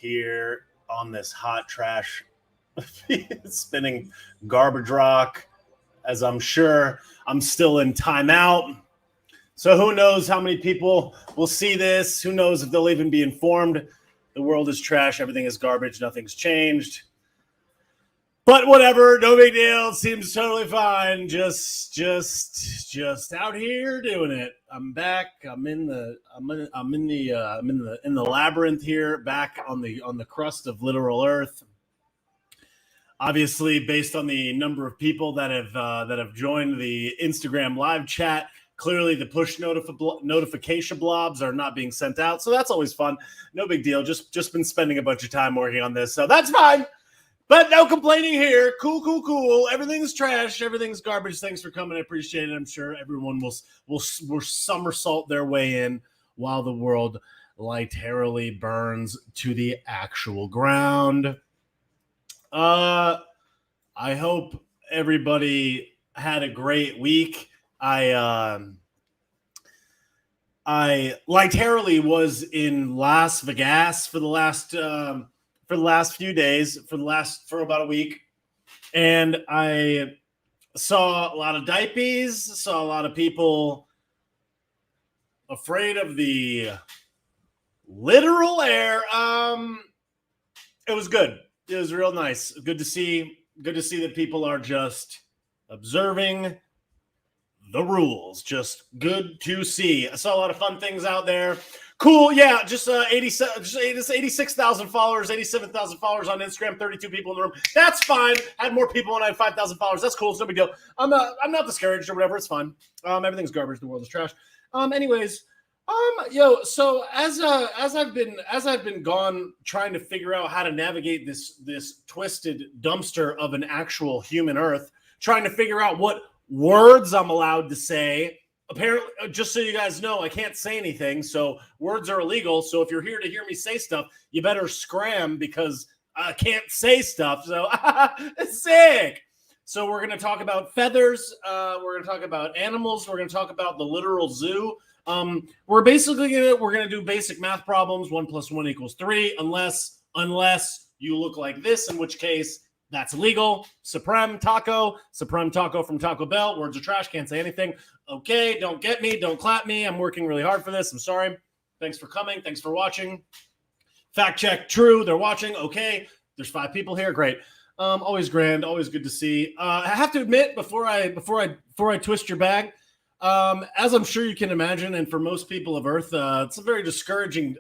here on this hot trash spinning garbage rock, as I'm sure I'm still in timeout. So who knows how many people will see this? Who knows if they'll even be informed? The world is trash. Everything is garbage. Nothing's changed. But whatever, no big deal. Seems totally fine. Just out here doing it. I'm back. I'm in the labyrinth here, back on the crust of literal Earth. Obviously, based on the number of people that have joined the Instagram live chat, clearly the push notification blobs are not being sent out, so that's always fun. No big deal. Just been spending a bunch of time working on this, so that's fine. But no complaining here. Cool. Everything's trash. Everything's garbage. Thanks for coming. I appreciate it. I'm sure everyone will somersault their way in while the world literally burns to the actual ground. I hope everybody had a great week. I literally was in Las Vegas for the last few days, for about a week, and I saw a lot of diapies, saw a lot of people afraid of the literal air. It was good. It was real nice. Good to see that people are just observing the rules. Just good to see. I saw a lot of fun things out there. Cool, yeah, just 86,000 followers, 87,000 followers on Instagram, 32 people in the room. That's fine. I had more people when I had 5,000 followers. That's cool. It's no big deal. I'm not discouraged or whatever. It's fine. Everything's garbage. The world is trash. So as I've been gone trying to figure out how to navigate this twisted dumpster of an actual human Earth, trying to figure out what words I'm allowed to say. Apparently, just so you guys know, I can't say anything, so words are illegal. So if you're here to hear me say stuff, you better scram because I can't say stuff. So it's sick. So we're going to talk about feathers. We're going to talk about animals. We're going to talk about the literal zoo. We're going to do basic math problems. 1 + 1 = 3, unless you look like this, in which case that's illegal. Supreme Taco from Taco Bell. Words are trash. Can't say anything. Okay, don't get me. Don't clap me. I'm working really hard for this. I'm sorry. Thanks for coming. Thanks for watching. Fact check. True. They're watching. Okay. There's 5 people here. Great. Always grand. Always good to see. I have to admit, before I twist your bag, as I'm sure you can imagine, and for most people of Earth, it's a very discouraging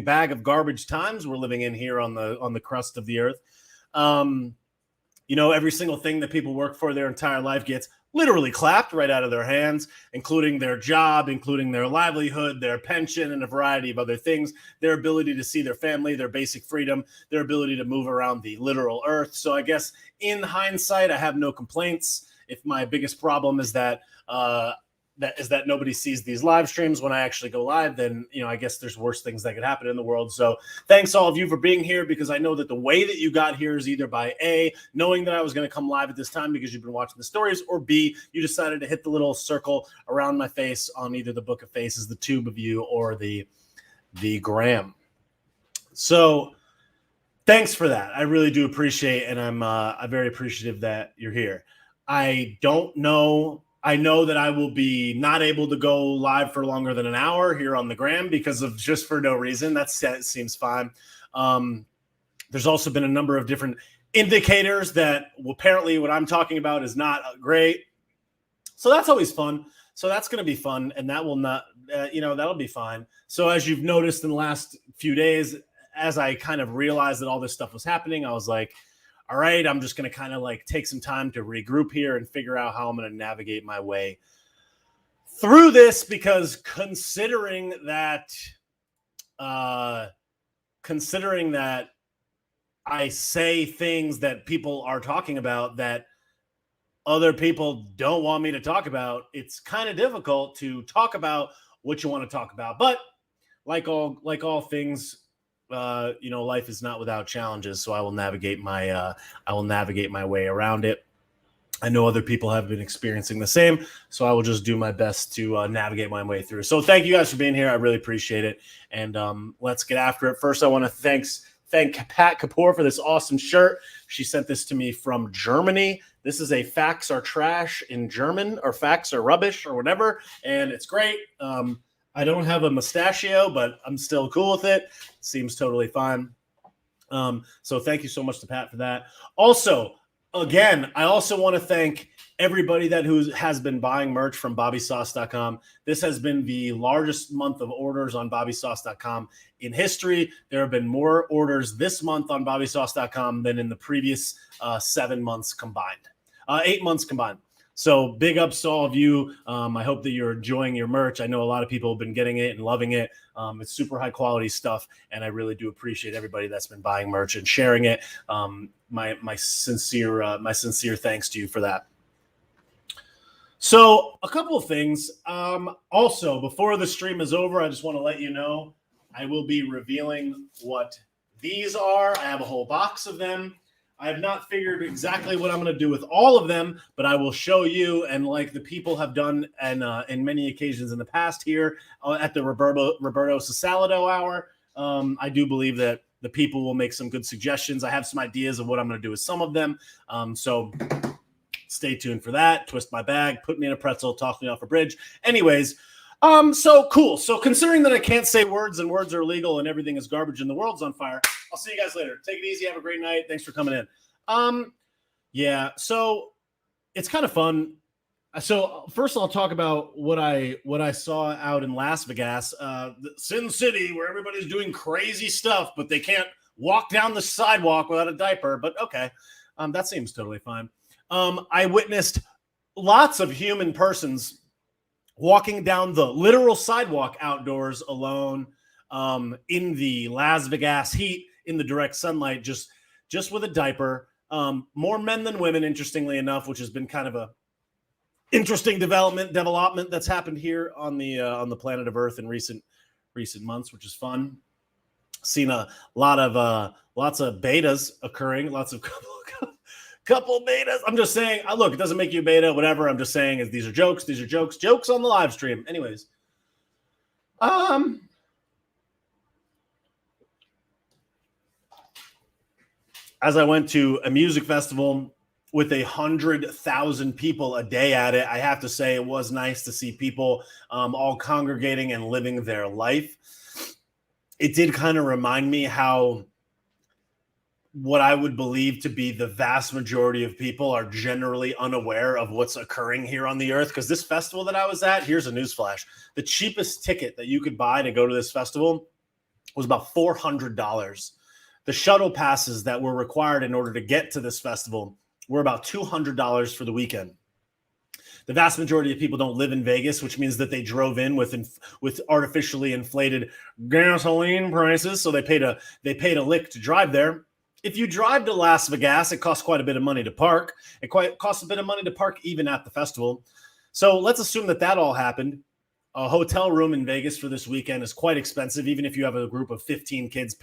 bag of garbage times we're living in here on the crust of the Earth. Every single thing that people work for their entire life gets literally clapped right out of their hands, including their job, including their livelihood, their pension, and a variety of other things, their ability to see their family, their basic freedom, their ability to move around the literal Earth. So I guess in hindsight, I have no complaints. If my biggest problem is that nobody sees these live streams when I actually go live, then, I guess there's worse things that could happen in the world. So thanks all of you for being here, because I know that the way that you got here is either by A, knowing that I was going to come live at this time because you've been watching the stories, or B, you decided to hit the little circle around my face on either the Book of Faces, the tube of you, or the gram. So thanks for that. I really do appreciate, and I'm very appreciative that you're here. I know that I will be not able to go live for longer than an hour here on the gram because of just for no reason. That seems fine. There's also been a number of different indicators that apparently what I'm talking about is not great. So that's always fun. So that's going to be fun, and that will not, that'll be fine. So as you've noticed in the last few days, as I kind of realized that all this stuff was happening, I was like, all right, I'm just going to kind of take some time to regroup here and figure out how I'm going to navigate my way through this, because considering that I say things that people are talking about that other people don't want me to talk about, it's kind of difficult to talk about what you want to talk about. But like all things, life is not without challenges, so I will navigate my way around it. I know other people have been experiencing the same, so I will just do my best to navigate my way through. So thank you guys for being here. I really appreciate it. And let's get after it. First, I want to thank Pat Kapoor for this awesome shirt. She sent this to me from Germany. This is a facts are trash in German, or facts are rubbish, or whatever. And it's great. I don't have a mustachio, but I'm still cool with it. Seems totally fine. So thank you so much to Pat for that. Also, again, I also want to thank everybody that has been buying merch from BobbySauce.com. This has been the largest month of orders on BobbySauce.com in history. There have been more orders this month on BobbySauce.com than in the previous 7 months combined, 8 months combined. So big ups to all of you. I hope that you're enjoying your merch. I know a lot of people have been getting it and loving it. It's super high quality stuff, and I really do appreciate everybody that's been buying merch and sharing it. My sincere thanks to you for that. So a couple of things. Also, before the stream is over, I just want to let you know I will be revealing what these are. I have a whole box of them. I have not figured exactly what I'm going to do with all of them, but I will show you. And like the people have done, and in many occasions in the past here at the Roberto Sasalado Hour, I do believe that the people will make some good suggestions. I have some ideas of what I'm going to do with some of them. So stay tuned for that. Twist my bag, put me in a pretzel, toss me off a bridge. Anyways, so cool. So considering that I can't say words and words are illegal and everything is garbage and the world's on fire, I'll see you guys later. Take it easy. Have a great night. Thanks for coming in. Yeah, so it's kind of fun. So first I'll talk about what I saw out in Las Vegas, Sin City, where everybody's doing crazy stuff, but they can't walk down the sidewalk without a diaper. But okay, that seems totally fine. I witnessed lots of human persons walking down the literal sidewalk outdoors alone, in the Las Vegas heat, in the direct sunlight, just with a diaper. More men than women, interestingly enough, which has been kind of a interesting development that's happened here on the planet of Earth in recent months, which is fun. Seen a lot of lots of betas occurring, lots of couple betas. I'm just saying, look, it doesn't make you a beta, whatever. I'm just saying is these are jokes on the live stream. Anyways, as I went to a music festival with 100,000 people a day at it, I have to say it was nice to see people all congregating and living their life. It did kind of remind me how what I would believe to be the vast majority of people are generally unaware of what's occurring here on the earth. Because this festival that I was at, here's a newsflash. The cheapest ticket that you could buy to go to this festival was about $400. The shuttle passes that were required in order to get to this festival were about $200 for the weekend. The vast majority of people don't live in Vegas, which means that they drove in with artificially inflated gasoline prices. So they paid a lick to drive there. If you drive to Las Vegas, it costs quite a bit of money to park. It costs a bit of money to park even at the festival. So let's assume that all happened. A hotel room in Vegas for this weekend is quite expensive, even if you have a group of 15 kids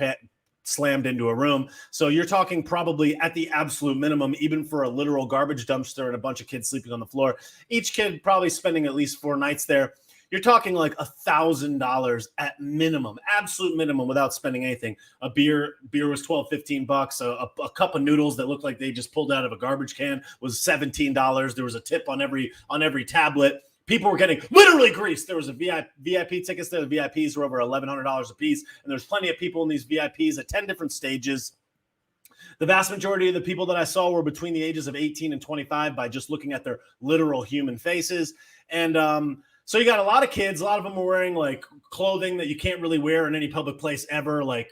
slammed into a room. So you're talking probably at the absolute minimum, even for a literal garbage dumpster and a bunch of kids sleeping on the floor, each kid probably spending at least 4 nights there. You're talking like $1,000 at minimum, absolute minimum, without spending anything. A beer was $12-15. A cup of noodles that looked like they just pulled out of a garbage can was $17. There was a tip on every tablet. People were getting literally greased. There was a VIP tickets there. The VIPs were over $1,100 a piece, and there's plenty of people in these VIPs at 10 different stages. The vast majority of the people that I saw were between the ages of 18 and 25 by just looking at their literal human faces. And so you got a lot of kids. A lot of them were wearing like clothing that you can't really wear in any public place ever, like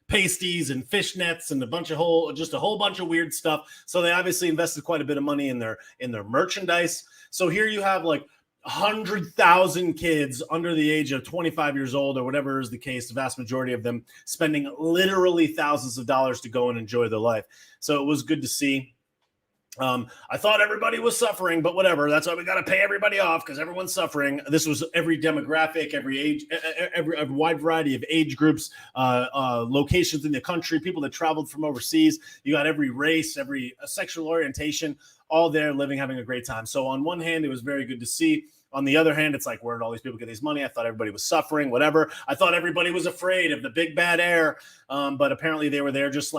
pasties and fishnets and a whole bunch of weird stuff. So they obviously invested quite a bit of money in their merchandise. So here you have like 100,000 kids under the age of 25 years old or whatever is the case, the vast majority of them spending literally thousands of dollars to go and enjoy their life. So it was good to see. I thought everybody was suffering, but whatever. That's why we got to pay everybody off because everyone's suffering. This was every demographic, every age, every wide variety of age groups, locations in the country, people that traveled from overseas. You got every race, every sexual orientation, all there living, having a great time. So on one hand, it was very good to see. On the other hand, it's like, where did all these people get this money? I thought everybody was suffering, whatever. I thought everybody was afraid of the big bad air, but apparently they were there just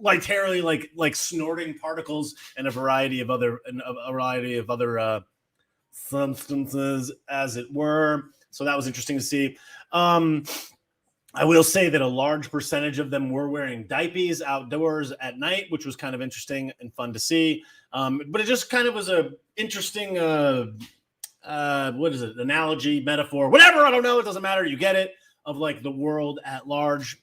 literally like snorting particles and a variety of other substances, as it were. So that was interesting to see. I will say that a large percentage of them were wearing diapers outdoors at night, which was kind of interesting and fun to see. But it just kind of was a interesting what is it, analogy, metaphor, whatever, I don't know, it doesn't matter, you get it, of like the world at large,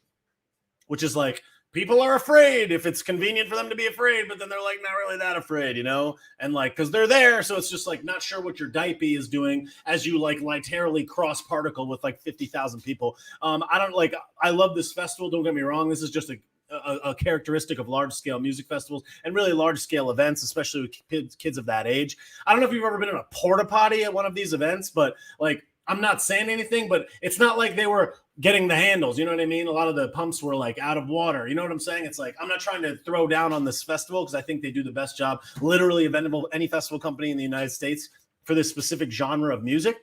which is like people are afraid if it's convenient for them to be afraid, but then they're like not really that afraid, and like because they're there, so it's just like not sure what your diaper is doing as you like literally cross particle with like 50,000 people. I love this festival, don't get me wrong, this is just a characteristic of large-scale music festivals and really large-scale events, especially with kids of that age. I don't know if you've ever been in a porta potty at one of these events, but like I'm not saying anything, but it's not like they were getting the handles. You know what I mean? A lot of the pumps were like out of water. You know what I'm saying? It's like I'm not trying to throw down on this festival because I think they do the best job, literally of any festival company in the United States for this specific genre of music.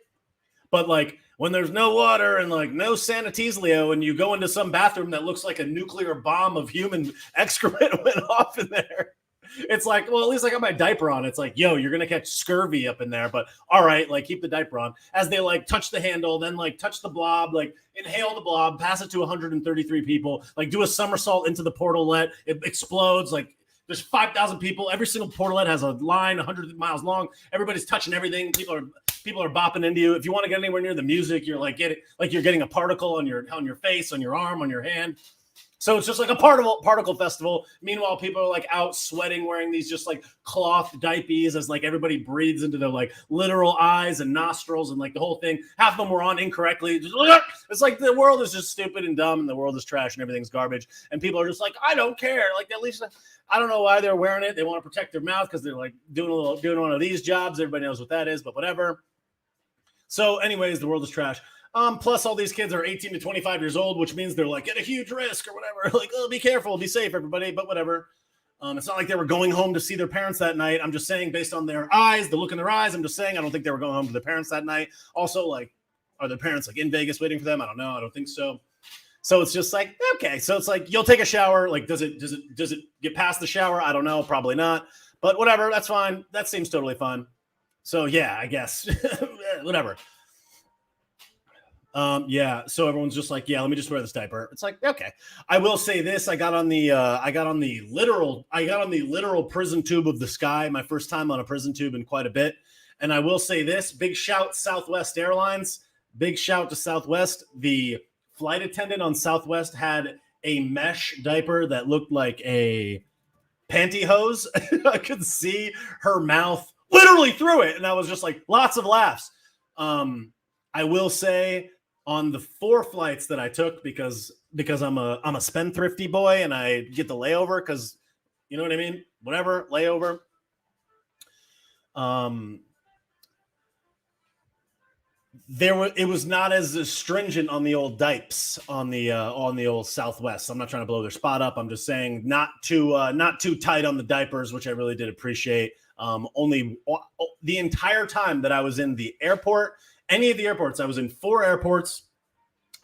But like when there's no water and like no Sanitizlio and you go into some bathroom that looks like a nuclear bomb of human excrement went off in there, it's like, well, at least I got my diaper on. It's like, yo, you're going to catch scurvy up in there. But all right, like keep the diaper on. As they like touch the handle, then like touch the blob, like inhale the blob, pass it to 133 people, like do a somersault into the portalet. It explodes. Like there's 5,000 people. Every single portalet has a line 100 miles long. Everybody's touching everything. People are bopping into you. If you want to get anywhere near the music, you're like you're getting a particle on your face, on your arm, on your hand. So it's just like a particle festival. Meanwhile, people are like out sweating, wearing these just like cloth diapers as like everybody breathes into their like literal eyes and nostrils and like the whole thing. Half of them were on incorrectly. It's like the world is just stupid and dumb and the world is trash and everything's garbage. And people are just like, I don't care. Like at least I don't know why they're wearing it. They want to protect their mouth because they're like doing one of these jobs. Everybody knows what that is, but whatever. So anyways, the world is trash. Plus all these kids are 18 to 25 years old, which means they're like at a huge risk or whatever. Like, oh, be careful, be safe, everybody, but whatever. It's not like they were going home to see their parents that night. I'm just saying based on their eyes, the look in their eyes, I'm just saying I don't think they were going home to their parents that night. Also, like, are their parents like in Vegas waiting for them? I don't know. I don't think so. So it's just like, okay. So it's like, you'll take a shower. Like, does it get past the shower? I don't know. Probably not, but whatever. That's fine. That seems totally fun. So yeah, I guess whatever. Yeah. So everyone's just like, yeah, let me just wear this diaper. It's like, okay. I will say this. I got on the literal prison tube of the sky. My first time on a prison tube in quite a bit. And I will say this, big shout Southwest Airlines, big shout to Southwest. The flight attendant on Southwest had a mesh diaper that looked like a pantyhose. I could see her mouth literally through it. And I was just like, lots of laughs. I will say, on the 4 flights that I took, because I'm a spendthrifty boy and I get the layover because you know what I mean? Whatever, layover. It was not as stringent on the old dipes on the old Southwest. I'm not trying to blow their spot up. I'm just saying not too tight on the diapers, which I really did appreciate. Only the entire time that I was in the airport, any of the airports, I was in 4 airports.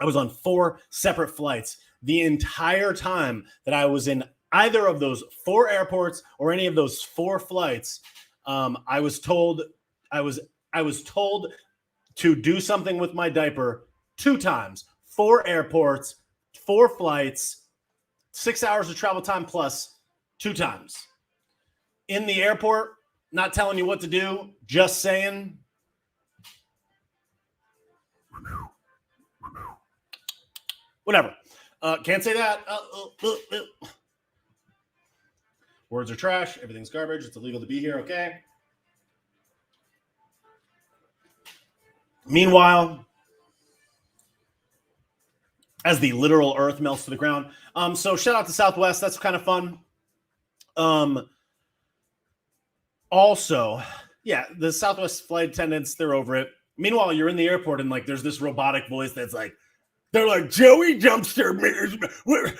I was on 4 separate flights. The entire time that I was in either of those 4 airports or any of those 4 flights, I was told to do something with my diaper 2 times. 4 airports, 4 flights, 6 hours of travel time plus 2 times. In the airport, not telling you what to do, just saying. Whatever. Can't say that. Words are trash. Everything's garbage. It's illegal to be here. Okay. Meanwhile, as the literal earth melts to the ground. So shout out to Southwest. That's kind of fun. Also, yeah, the Southwest flight attendants, they're over it. Meanwhile, you're in the airport and like there's this robotic voice that's like, they're like, Joey Dumpster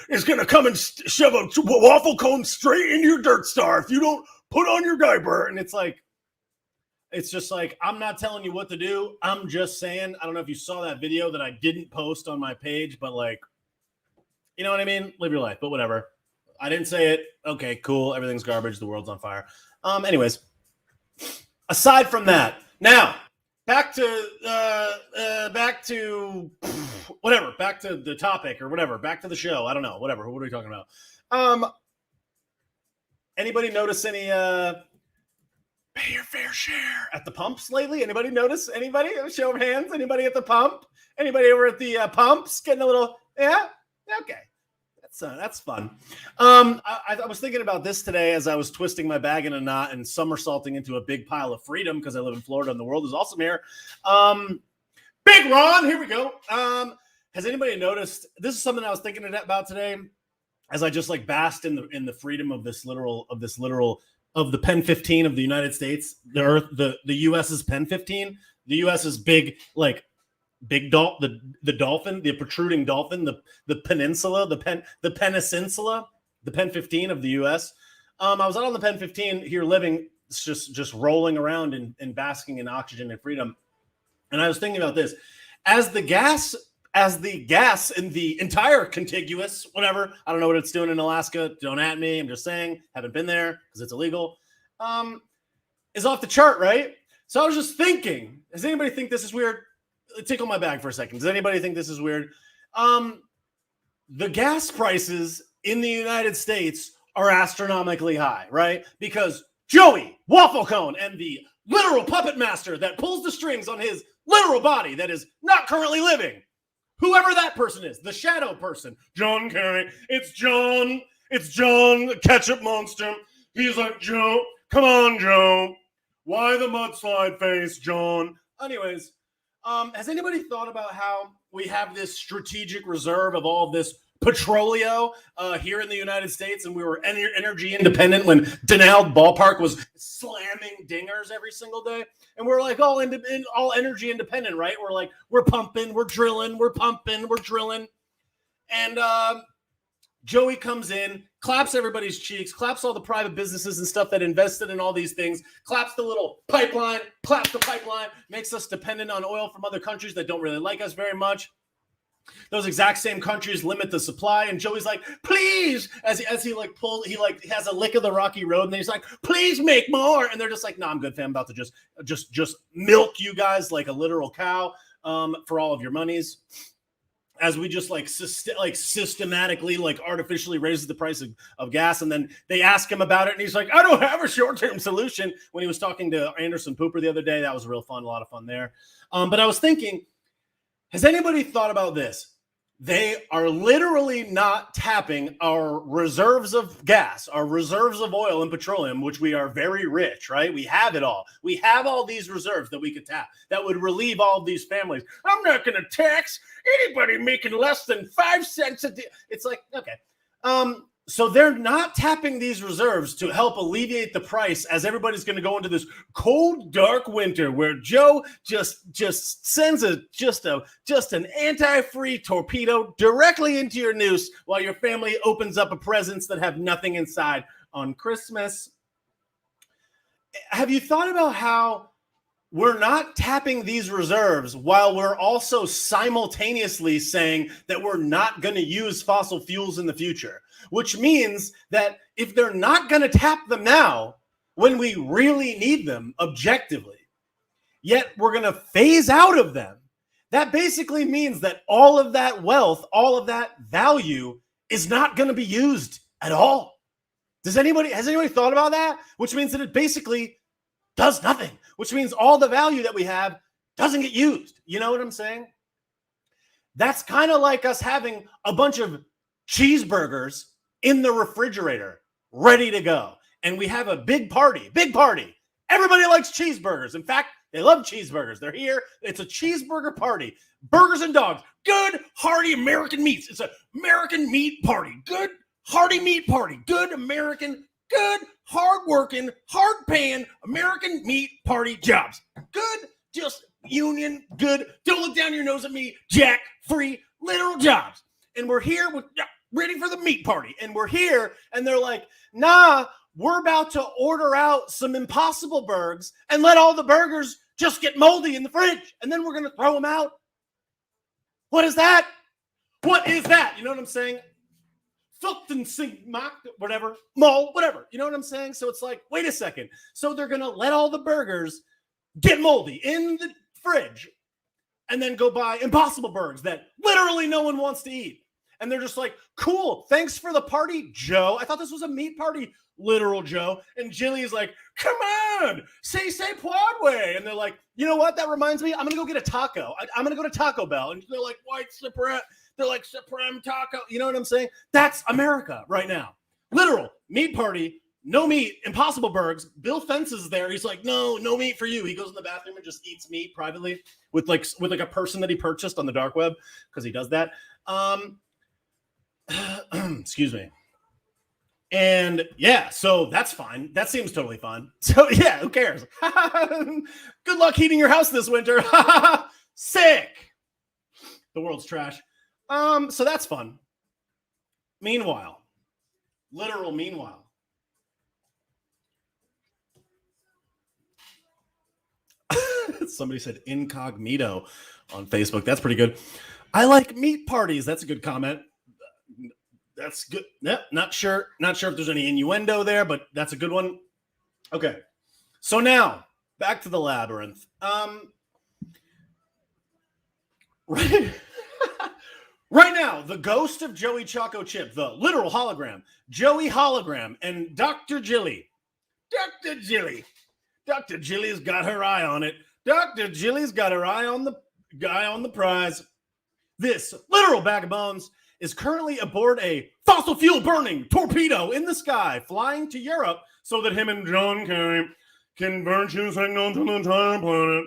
is going to come and shove a waffle cone straight into your dirt star if you don't put on your diaper. And it's like, it's just like, I'm not telling you what to do. I'm just saying, I don't know if you saw that video that I didn't post on my page, but like, you know what I mean? Live your life, but whatever. I didn't say it. Okay, cool. Everything's garbage. The world's on fire. Anyways, aside from that, now back to whatever, back to the topic or whatever, back to the show. I don't know, whatever. What are we talking about? Anybody notice any pay your fair share at the pumps lately? Anybody notice? Anybody? Show of hands. Anybody at the pump? Anybody over at the pumps getting a little? Yeah. Okay. That's fun. I was thinking about this today as I was twisting my bag in a knot and somersaulting into a big pile of freedom because I live in Florida and the world is awesome here. Big Ron, here we go. Has anybody noticed? This is something I was thinking about today as I just like basked in the freedom of the Pen 15 of the United States, the Earth, the U.S.'s Pen 15, the U.S.'s big dolphin, the dolphin, the protruding dolphin, the peninsula, the peninsula, the Pen 15 of the U.S. I was out on the Pen 15 here living, just rolling around and basking in oxygen and freedom. And I was thinking about this. As the gas in the entire contiguous, whatever, I don't know what it's doing in Alaska. Don't at me. I'm just saying, haven't been there because it's illegal. Is off the chart, right? So I was just thinking, does anybody think this is weird? Tickle my bag for a second. Does anybody think this is weird? The gas prices in the United States are astronomically high, right? Because Joey Waffle Cone and the literal puppet master that pulls the strings on his literal body that is not currently living, whoever that person is, the shadow person, John Kerry, it's John, the ketchup monster. He's like, Joe, come on, Joe. Why the mudslide face, John? Anyways, has anybody thought about how we have this strategic reserve of all of this petroleo here in the United States, and we were energy independent when Denald Ballpark was slamming dingers every single day, and we're like all energy independent, right? We're like, we're pumping, we're drilling, we're pumping, we're drilling, and Joey comes in, claps everybody's cheeks, claps all the private businesses and stuff that invested in all these things, claps the little pipeline, claps the pipeline, makes us dependent on oil from other countries that don't really like us very much. Those exact same countries limit the supply, and Joey's like, please, as he like pulls, he like has a lick of the rocky road, and then he's like, please make more, and they're just like, no, I'm good, fam. I'm about to just milk you guys like a literal cow for all of your monies. As we just systematically artificially raises the price of gas, and then they ask him about it, and he's like, I don't have a short-term solution. When he was talking to Anderson Pooper the other day, that was real fun, a lot of fun there. But I was thinking, has anybody thought about this? They are literally not tapping our reserves of gas, our reserves of oil and petroleum, which we are very rich, right? We have it all. We have all these reserves that we could tap that would relieve all of these families. I'm not going to tax anybody making less than 5 cents a day. It's like, okay. So they're not tapping these reserves to help alleviate the price as everybody's going to go into this cold, dark winter where Joe just sends an anti-free torpedo directly into your noose while your family opens up a presents that have nothing inside on Christmas. Have you thought about how we're not tapping these reserves while we're also simultaneously saying that we're not going to use fossil fuels in the future? Which means that if they're not going to tap them now, when we really need them objectively, yet we're going to phase out of them, that basically means that all of that wealth, all of that value is not going to be used at all. Has anybody thought about that? Which means that it basically does nothing, which means all the value that we have doesn't get used. You know what I'm saying? That's kind of like us having a bunch of cheeseburgers in the refrigerator ready to go. And we have a big party. Everybody likes cheeseburgers. In fact, they love cheeseburgers. They're here. It's a cheeseburger party. Burgers and dogs. Good, hearty American meats. It's an American meat party. Good, hearty meat party. Good American good, hard-working, hard-paying American meat party jobs. Good, just union, good, don't look down your nose at me, Jack, free, literal jobs. And we're here with ready for the meat party. And we're here, and they're like, nah, we're about to order out some Impossible Burgers and let all the burgers just get moldy in the fridge. And then we're going to throw them out. What is that? What is that? You know what I'm saying? Whatever, mall, whatever. You know what I'm saying? So it's like, wait a second. So they're going to let all the burgers get moldy in the fridge and then go buy Impossible Burgers that literally no one wants to eat. And they're just like, cool, thanks for the party, Joe. I thought this was a meat party, literal Joe. And Jilly's like, come on, say Broadway. And they're like, you know what? That reminds me, I'm going to go get a taco. I'm going to go to Taco Bell. And they're like, white Supreme. They're like, Supreme Taco. You know what I'm saying? That's America right now. Literal meat party, no meat, Impossible Burgers. Bill Fence is there. He's like, no meat for you. He goes in the bathroom and just eats meat privately with a person that he purchased on the dark web because he does that. Excuse me. And yeah, so that's fine. That seems totally fun. So yeah, who cares? Good luck heating your house this winter. Sick. The world's trash. So that's fun. Meanwhile, literal meanwhile. Somebody said incognito on Facebook. That's pretty good. I like meat parties. That's a good comment. That's good. Yep, not sure if there's any innuendo there, but that's a good one. Okay. So now back to the labyrinth. Right now, the ghost of Joey Choco Chip, the literal hologram, Joey Hologram, and Dr. Jilly. Dr. Jilly's got her eye on it. Dr. Jilly's got her eye on the guy on the prize. This literal bag of bones is currently aboard a fossil fuel burning torpedo in the sky, flying to Europe so that him and John Kerry can virtue signal to the entire planet.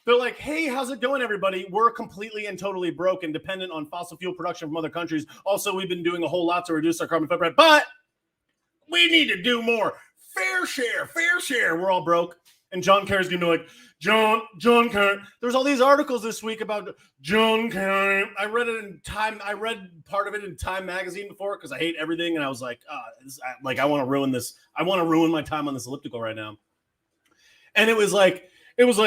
They're like, hey, how's it going, everybody? We're completely and totally broke and dependent on fossil fuel production from other countries. Also, we've been doing a whole lot to reduce our carbon footprint, but we need to do more. Fair share. We're all broke. And John Kerry's going to be like, John Kerry. There's all these articles this week about John Kerry. I read it in Time. I read part of it in Time magazine before because I hate everything. And I was like, I want to ruin this. I want to ruin my time on this elliptical right now. And it was like, I don't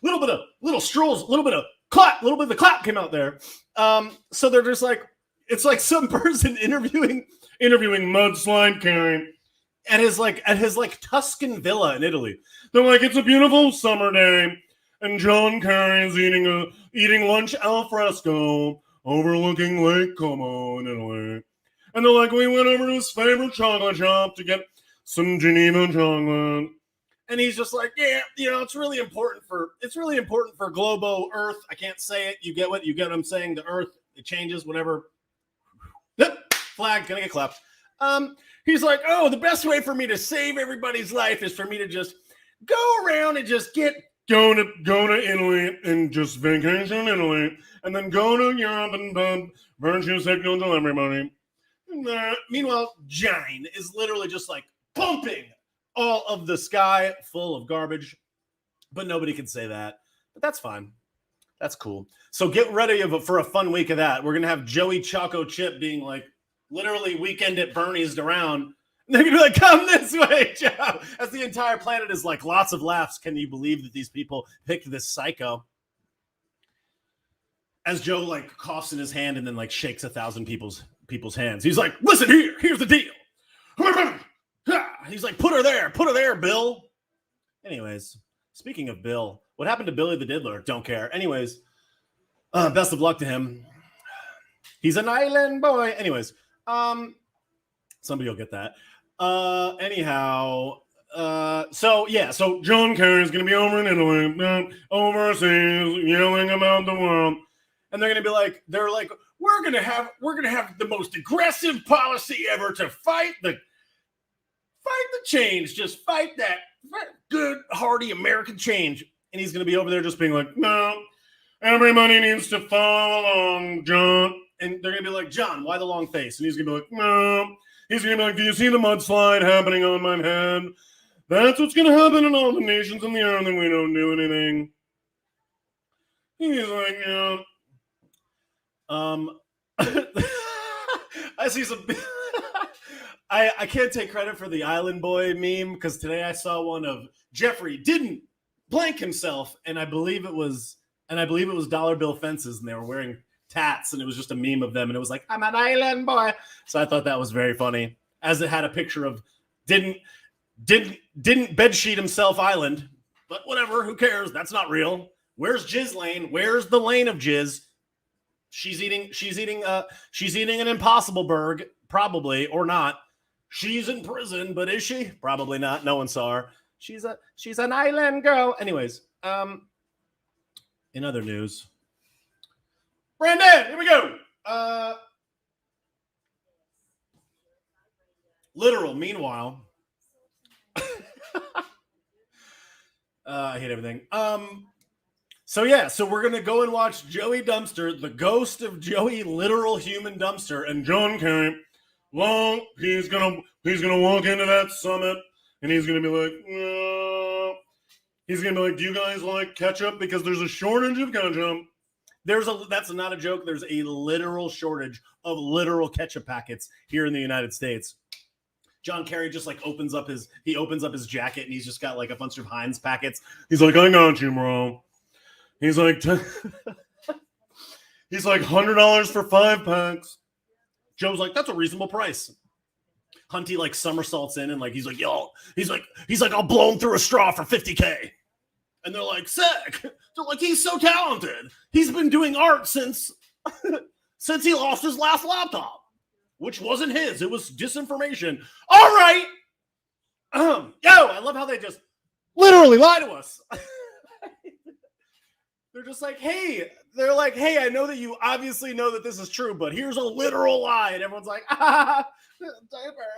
know, little strolls, a little bit of the clap came out there. So they're just like, it's like some person interviewing Mudslide Kerry at his Tuscan villa in Italy. They're like, it's a beautiful summer day, and John Kerry is eating lunch al fresco overlooking Lake Como in Italy. And they're like, we went over to his favorite chocolate shop to get some Geneva chocolate. And he's just like, yeah, it's really important for Globo Earth. I can't say it. You get what I'm saying? The Earth, it changes, whatever. Yep, flag, gonna get clapped. He's like, oh, the best way for me to save everybody's life is for me to just go around and just go to Italy and just vacation in Italy, and then go to Europe and virtue signal to everybody. Meanwhile, Jane is literally just like pumping all of the sky full of garbage, but nobody can say that. But that's fine. That's cool. So get ready for a fun week of that. We're going to have Joey Choco Chip being like literally Weekend at Bernie's around. And they're going to be like, come this way, Joe. As the entire planet is like lots of laughs. Can you believe that these people picked this psycho? As Joe like coughs in his hand and then like shakes 1,000 people's hands. He's like, listen here. Here's the deal. He's like, put her there, Bill. Anyways, speaking of Bill, what happened to Billy the Diddler? Don't care. Anyways, best of luck to him. He's an island boy. Anyways, somebody will get that. So John Kerry is going to be over in Italy, overseas, yelling about the world. And they're going to be like, we're going to have the most aggressive policy ever to fight the change, just fight that good, hearty American change. And he's going to be over there just being like, no, everybody needs to follow along, John. and they're gonna be like, John, why the long face? And he's gonna be like, no. He's gonna be like, do you see the mudslide happening on my head? That's what's gonna happen in all the nations on the earth, and we don't do anything. He's like, yeah. I see some. I can't take credit for the Island Boy meme because today I saw one of Jeffrey didn't blank himself, and I believe it was dollar bill fences, and they were wearing tats, and it was just a meme of them, and it was like, I'm an island boy. So I thought that was very funny, as it had a picture of didn't bedsheet himself island, but whatever, who cares? That's not real. Where's Jizz Lane? Where's the lane of Jizz? She's eating an Impossible Burg, probably, or not. She's in prison, but is she? Probably not. No one saw her. She's an island girl. Anyways, in other news, Brandon, here we go. Literal. Meanwhile, I hate everything. So we're gonna go and watch Joey Dumpster, the ghost of Joey, literal human Dumpster, and John Kerry. Well, he's gonna walk into that summit, and he's gonna be like, he's gonna be like, do you guys like ketchup? Because there's a shortage of ketchup. That's not a joke. There's a literal shortage of literal ketchup packets here in the United States. John Kerry just like opens up his jacket, and he's just got like a bunch of Heinz packets. He's like, I got you, bro. He's like, he's like $100 for 5 packs. Joe's like, that's a reasonable price. Hunty like somersaults in and like he's like, I'll blow him through a straw for $50K. And they're like, sick. They're like, he's so talented. He's been doing art since he lost his last laptop, which wasn't his. It was disinformation. All right. I love how they just literally lie to us. They're just like, hey, I know that you obviously know that this is true, but here's a literal lie. And everyone's like, diaper.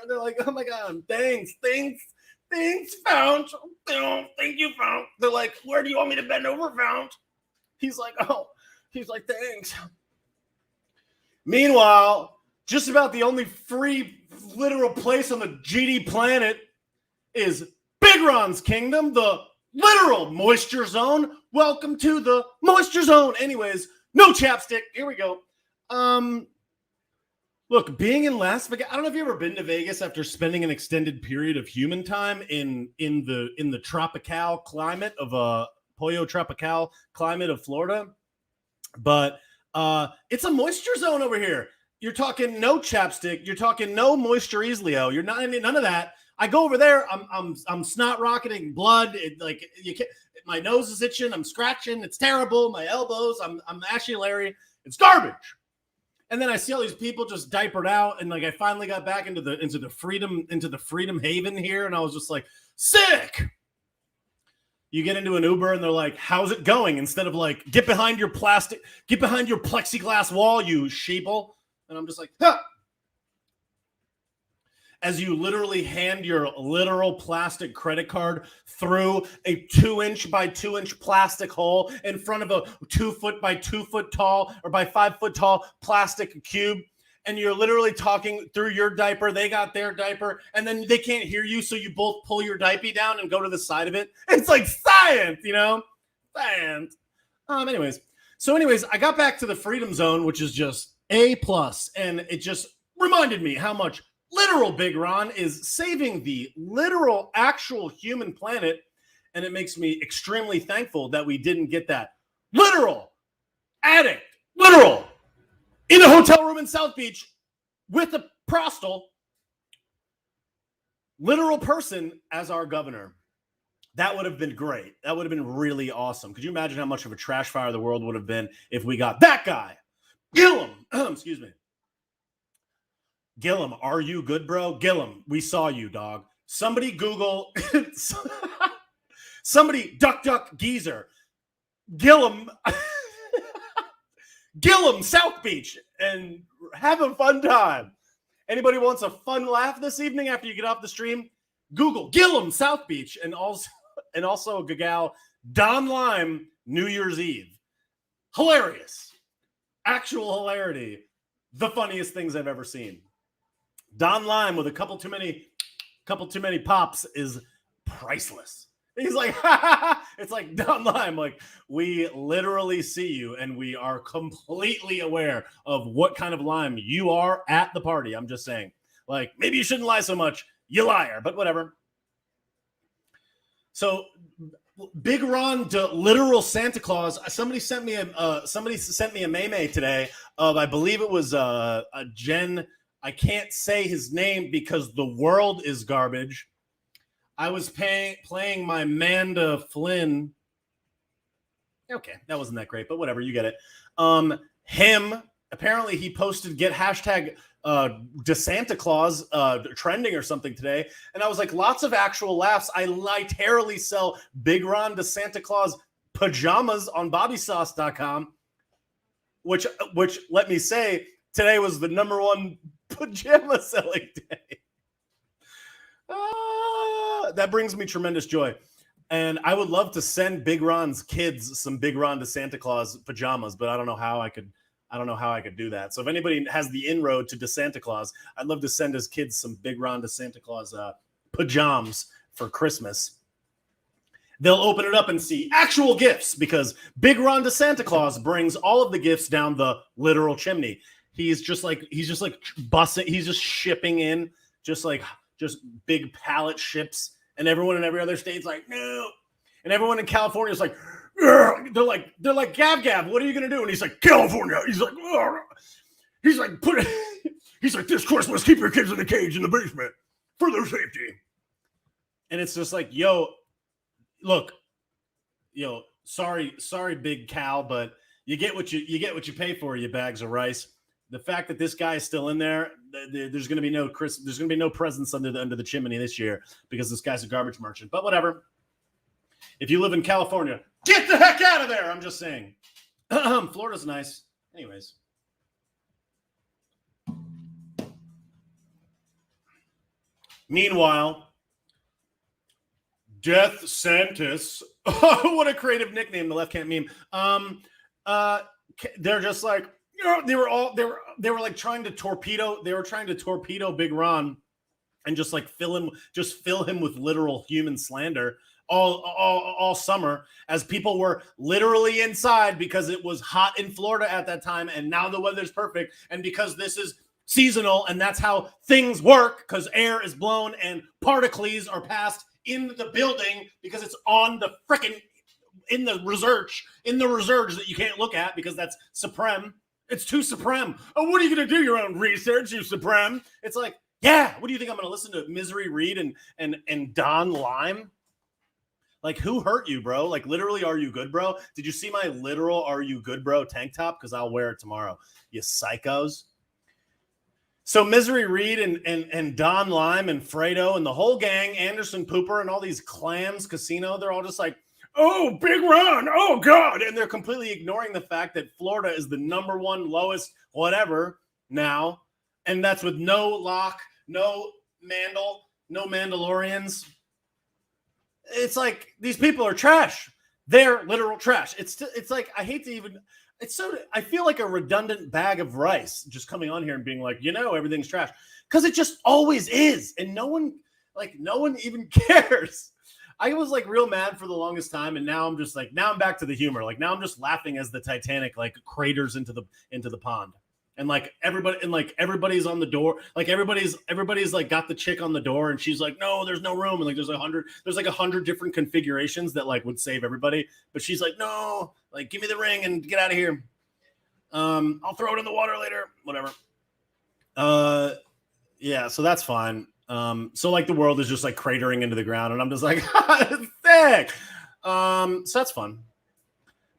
And they're like, oh my God, thanks, Fount. Thank you, Fount. They're like, where do you want me to bend over, Fount? He's like, thanks. Meanwhile, just about the only free literal place on the GD planet is Big Ron's Kingdom, the literal moisture zone. Welcome to the moisture zone. Anyways, no chapstick. Here we go. Look, being in Las Vegas, I don't know if you've ever been to Vegas after spending an extended period of human time in the tropical climate of Pollo Tropical climate of Florida, but it's a moisture zone over here. You're talking no chapstick. You're talking no moisture Easleo. You're not none of that. I go over there. I'm snot rocketing blood. You can't. My nose is itching. I'm scratching. It's terrible. My elbows. I'm Ashy Larry. It's garbage. And then I see all these people just diapered out, and like I finally got back into the freedom haven here, and I was just like, sick. You get into an Uber, and they're like, "How's it going?" Instead of like, get behind your plexiglass wall, you sheeple. And I'm just like, huh. As you literally hand your literal plastic credit card through a 2-inch by 2-inch plastic hole in front of a 2 foot by 2 foot tall or by 5 foot tall plastic cube. And you're literally talking through your diaper. They got their diaper, and then they can't hear you. So you both pull your diaper down and go to the side of it. It's like science, science. Anyways, I got back to the Freedom Zone, which is just A+, and it just reminded me how much literal Big Ron is saving the literal actual human planet, and it makes me extremely thankful that we didn't get that literal addict, literal, in a hotel room in South Beach with a prostel, literal person as our governor. That would have been great. That would have been really awesome. Could you imagine how much of a trash fire the world would have been if we got that guy? Gillum, excuse me. Gillum, are you good, bro? Gillum, we saw you, dog. Somebody Google, somebody duck geezer. Gillum, South Beach, and have a fun time. Anybody wants a fun laugh this evening after you get off the stream? Google Gillum, South Beach, and also Gagal, Don Lime, New Year's Eve. Hilarious. Actual hilarity. the funniest things I've ever seen. Don Lime with a couple too many pops is priceless. He's like, it's like, Don Lime, like, we literally see you and we are completely aware of what kind of lime you are at the party. I'm just saying, like, maybe you shouldn't lie so much, you liar, but whatever. So Big Ron to literal Santa Claus. Somebody sent me a meme today of, I believe it was a Jen. I can't say his name because the world is garbage. I was playing my Manda Flynn. Okay, that wasn't that great, but whatever, you get it. Him, apparently he posted get hashtag DeSanta Claus trending or something today. And I was like, lots of actual laughs. I literally sell Big Ron DeSanta Claus pajamas on bobbysauce.com, which let me say, today was the number one pajama selling day. That brings me tremendous joy. And I would love to send Big Ron's kids some Big Ron DeSanta Claus pajamas, but I don't know how I could do that. So if anybody has the inroad to DeSanta Claus, I'd love to send his kids some Big Ron DeSanta Claus pajamas for Christmas. They'll open it up and see actual gifts because Big Ron DeSanta Claus brings all of the gifts down the literal chimney. He's just bussing. He's just shipping in just big pallet ships, and everyone in every other state's like, no. And everyone in California is like, ugh. They're like, Gab Gab, what are you gonna do? And he's like, California. He's like, ugh. He's like, he's like, this Christmas, keep your kids in the cage in the basement for their safety. And it's just like, yo, look, sorry, Big Cal, but you get what you pay for, you bags of rice. The fact that this guy is still in there, there's going to be no presents under the chimney this year because this guy's a garbage merchant. But whatever. If you live in California, get the heck out of there. I'm just saying. Florida's nice. Anyways. Meanwhile, Death Santis. What a creative nickname, the left can't meme. They're just like, they were like trying to torpedo Big Ron and just like fill him with literal human slander all summer as people were literally inside because it was hot in Florida at that time and now the weather's perfect and because this is seasonal and that's how things work because air is blown and particles are passed in the building because it's on the frickin' in the research that you can't look at because that's supreme. It's too supreme. Oh, what are you going to do your own research, you supreme? It's like, yeah, what do you think I'm going to listen to Misery Reed and Don Lime? Like, who hurt you, bro? Like, literally, are you good, bro? Did you see my literal are you good, bro tank top? Because I'll wear it tomorrow, you psychos. So Misery Reed and Don Lime and Fredo and the whole gang, Anderson Pooper and all these clans, Casino, they're all just like, oh, Big Ron, oh, God. And they're completely ignoring the fact that Florida is the number one lowest whatever now. And that's with no Locke, no Mandel, no Mandalorians. It's like these people are trash. They're literal trash. It's like I hate to even – I feel like a redundant bag of rice just coming on here and being like, everything's trash. Because it just always is. And no one even cares. I was like real mad for the longest time, and now I'm just like, now I'm back to the humor. Like now I'm just laughing as the Titanic like craters into the pond, and like everybody's on the door, like everybody's like got the chick on the door, and she's like, no, there's no room, and like there's 100 different configurations that like would save everybody, but she's like, no, like give me the ring and get out of here. I'll throw it in the water later, whatever. Yeah, so that's fine. So like the world is just like cratering into the ground and I'm just like, sick. So that's fun,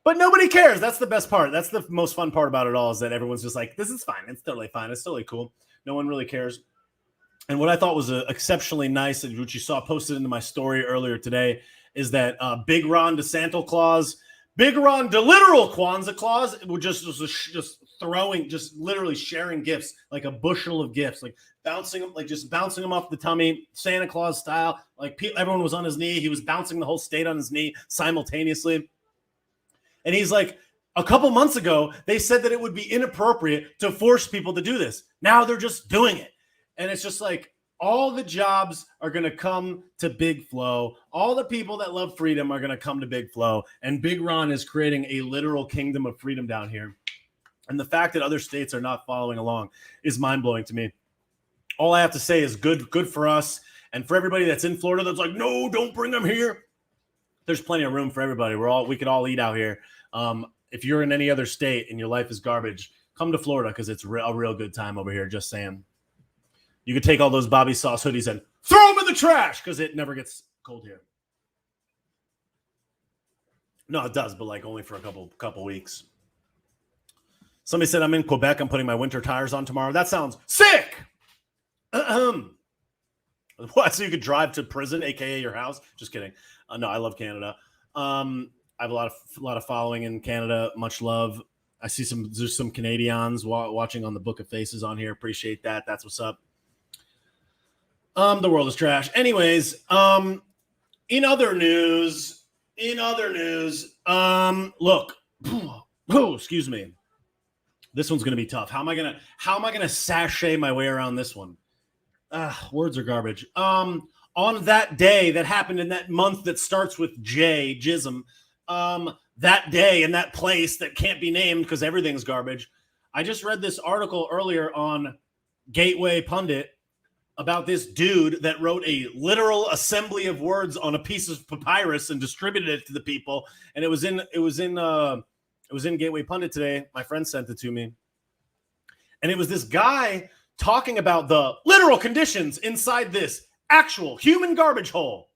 but nobody cares. That's the best part. That's the most fun part about it all is that everyone's just like, this is fine. It's totally fine. It's totally cool. No one really cares. And what I thought was exceptionally nice and which you saw posted into my story earlier today is that Big Ron DeSanta Claus, Big Ron de literal Kwanzaa Claus would just literally sharing gifts, like a bushel of gifts, like bouncing them off the tummy, Santa Claus style. Like everyone was on his knee. He was bouncing the whole state on his knee simultaneously. And he's like, A couple months ago, they said that it would be inappropriate to force people to do this. Now they're just doing it. And it's just like all the jobs are going to come to Big Flow. All the people that love freedom are going to come to Big Flow. And Big Ron is creating a literal kingdom of freedom down here. And the fact that other states are not following along is mind-blowing to me. All I have to say is good for us. And for everybody that's in Florida that's like, no, don't bring them here. There's plenty of room for everybody. We could all eat out here. If you're in any other state and your life is garbage, come to Florida because it's a real good time over here. Just saying. You could take all those Bobby Sauce hoodies and throw them in the trash because it never gets cold here. No, it does, but like only for a couple weeks. Somebody said I'm in Quebec. I'm putting my winter tires on tomorrow. That sounds sick. What? So you could drive to prison, aka your house? Just kidding. No, I love Canada. I have a lot of following in Canada. Much love. I see there's some Canadians watching on the Book of Faces on here. Appreciate that. That's what's up. The world is trash. Anyways, in other news, look, excuse me. This one's gonna be tough. How am I gonna sashay my way around this one? Words are garbage. On that day that happened in that month that starts with J, Jism, that day in that place that can't be named because everything's garbage. I just read this article earlier on Gateway Pundit about this dude that wrote a literal assembly of words on a piece of papyrus and distributed it to the people. And it was in Gateway Pundit today. My friend sent it to me. And it was this guy talking about the literal conditions inside this actual human garbage hole.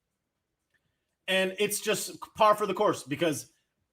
And it's just par for the course because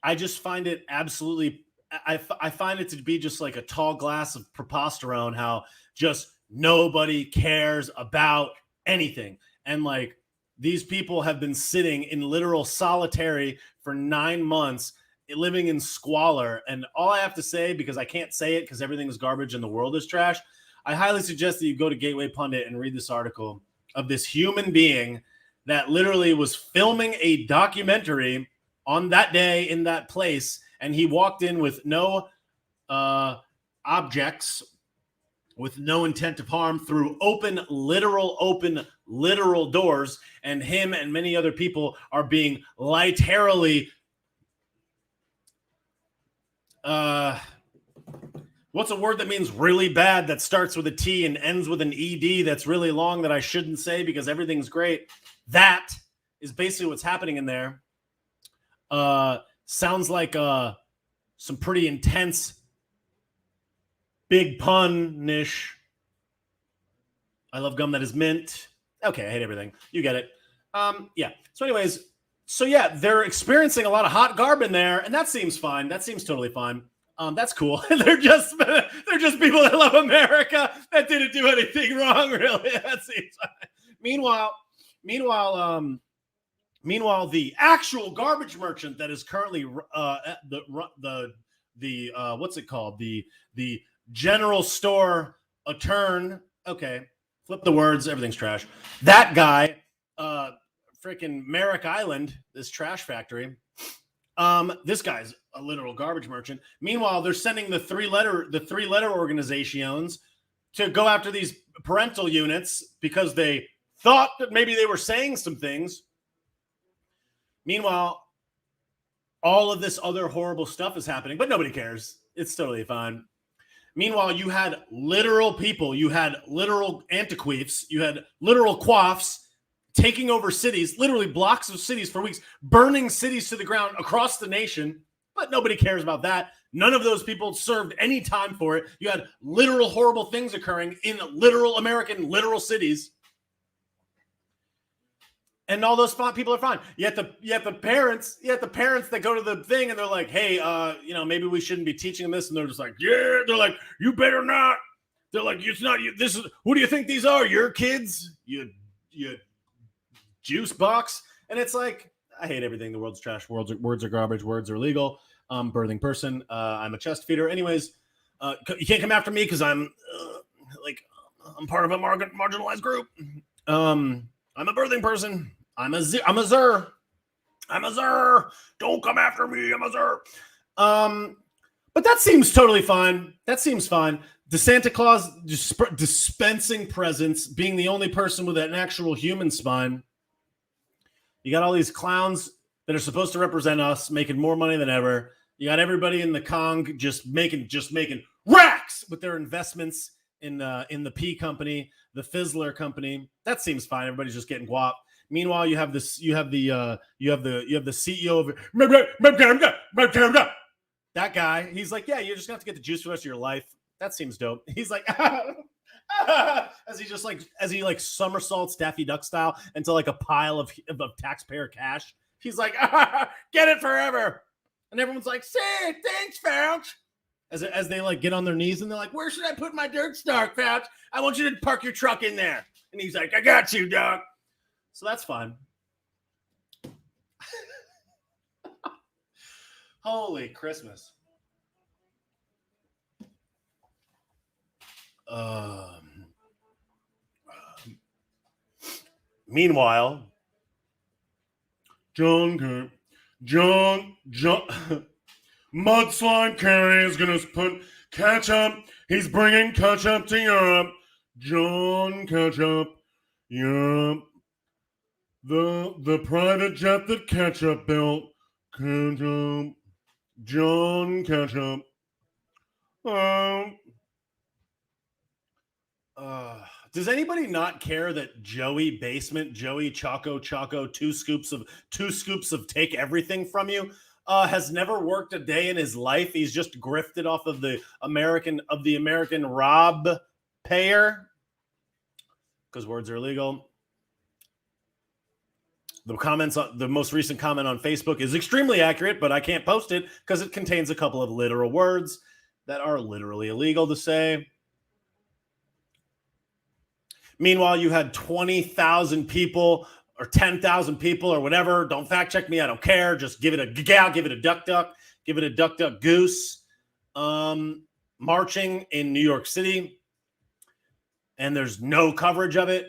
I just find it absolutely, I find it to be just like a tall glass of proposterone, how just nobody cares about anything. And like these people have been sitting in literal solitary for 9 months, living in squalor. And all I have to say, because I can't say it because everything is garbage and the world is trash, I highly suggest that you go to Gateway Pundit and read this article of this human being that literally was filming a documentary on that day in that place. And he walked in with no objects, with no intent of harm, through open literal doors. And him and many other people are being literally what's a word that means really bad that starts with a T and ends with an ED that's really long that I shouldn't say because everything's great? That is basically what's happening in there. Sounds like some pretty intense big pun-ish. I love gum that is mint. Okay, I hate everything. You get it. Yeah. So anyways, they're experiencing a lot of hot garb in there, and that seems fine. That seems totally fine. That's cool. they're just people that love America that didn't do anything wrong, really. That seems fine. Meanwhile, the actual garbage merchant that is currently the what's it called? The general store attorney. Okay, flip the words. Everything's trash. That guy, freaking Merrick Island, this trash factory. This guy's a literal garbage merchant. Meanwhile, they're sending the three letter organizations to go after these parental units because they thought that maybe they were saying some things. Meanwhile, all of this other horrible stuff is happening, but nobody cares. It's totally fine. Meanwhile, you had literal people, you had literal antiqueefs, you had literal quaffs taking over cities, literally blocks of cities for weeks, burning cities to the ground across the nation, but nobody cares about that. None of those people served any time for it. You had literal horrible things occurring in literal American literal cities. And all those people are fine. Yet the parents that go to the thing and they're like, hey, maybe we shouldn't be teaching them this. And they're just like, yeah. They're like, you better not. They're like, it's not you. This is, who do you think these are? Your kids? You juice box. And it's like, I hate everything. The world's trash. Words are garbage. Words are illegal. Birthing person. I'm a chest feeder. Anyways, you can't come after me because I'm part of a marginalized group. I'm a birthing person. I'm a zer. Don't come after me. I'm a zer. But that seems totally fine. That seems fine. The Santa Claus dispensing presents, being the only person with an actual human spine. You got all these clowns that are supposed to represent us, making more money than ever. You got everybody in the Kong just making racks with their investments in the P company, the Fizzler company. That seems fine. Everybody's just getting guap. Meanwhile, you have the CEO of that guy. He's like, yeah, you're just gonna have to get the juice for the rest of your life. That seems dope. He's like, as he somersaults Daffy Duck style into like a pile of taxpayer cash. He's like, get it forever. And everyone's like, sick, thanks, Fouch. As they like get on their knees and they're like, where should I put my dirt star, Fouch? I want you to park your truck in there. And he's like, I got you, dog. So that's fine. Holy Christmas. Meanwhile, John Mudslide Carey is going to put ketchup. He's bringing ketchup to Europe. John Ketchup. Europe. The private jet that Ketchup built. Ketchup. John Ketchup. Does anybody not care that Joey Choco, two scoops of take everything from you, has never worked a day in his life? He's just grifted off of the American rob payer because words are illegal. The most recent comment on Facebook is extremely accurate, but I can't post it because it contains a couple of literal words that are literally illegal to say. Meanwhile, you had 20,000 people or 10,000 people or whatever. Don't fact check me. I don't care. Just give it a gal, give it a duck, give it a duck, goose. Marching in New York City, and there's no coverage of it.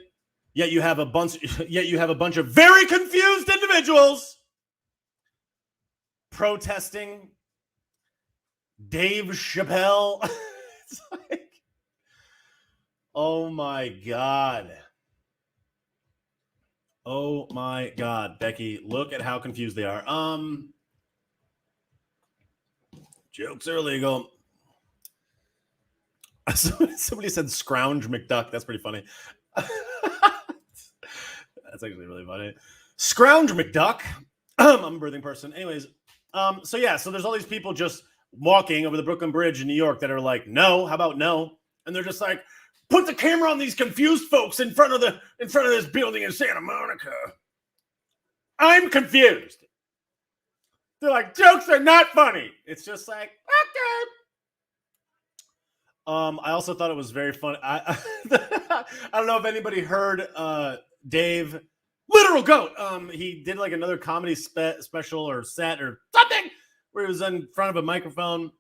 Yet you have a bunch of very confused individuals protesting Dave Chappelle. It's like, oh my God. Oh my God, Becky, look at how confused they are. Jokes are illegal. Somebody said Scrounge McDuck. That's pretty funny. That's actually really funny. Scrounge McDuck. I'm a birthing person. Anyways, so there's all these people just walking over the Brooklyn Bridge in New York that are like, no, how about no? And they're just like, put the camera on these confused folks in front of this building in Santa Monica. I'm confused. They're like, jokes are not funny. It's just like, okay. I also thought it was very funny. I don't know if anybody heard Dave, literal goat. He did like another comedy special or set or something where he was in front of a microphone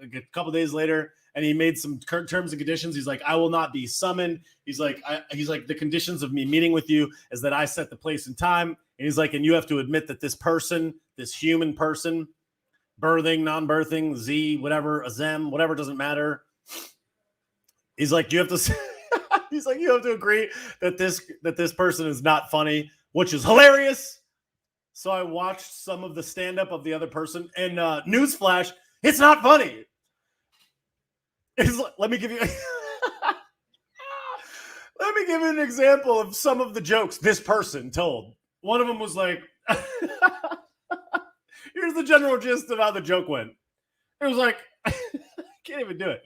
a couple days later, and he made some terms and conditions. He's like, I will not be summoned. He's like, the conditions of me meeting with you is that I set the place and time. And he's like, and you have to admit that this person, this human person, birthing, non-birthing, Z, whatever, a Zem, whatever, doesn't matter. He's like, you have to. He's like, you have to agree that this person is not funny, which is hilarious. So I watched some of the stand-up of the other person, and newsflash, it's not funny. Let me give you an example of some of the jokes this person told. One of them was like, here's the general gist of how the joke went. It was like, I can't even do it.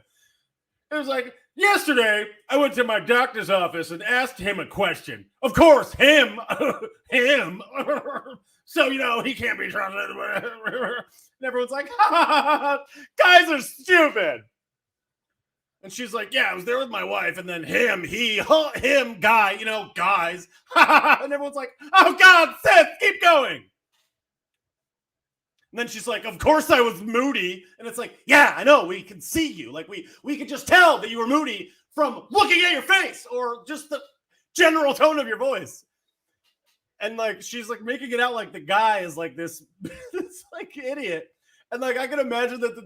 It was like, yesterday, I went to my doctor's office and asked him a question. Of course, him. So, he can't be trusted. And everyone's like, guys are stupid. And she's like, yeah, I was there with my wife. And then him, guy, guys. And everyone's like, oh, God, Seth, keep going. And then she's like, of course I was moody. And it's like, yeah, I know. We can see you. Like, we could just tell that you were moody from looking at your face or just the general tone of your voice. And, like, she's, like, making it out like the guy is, like, this like, idiot. And like I can imagine that the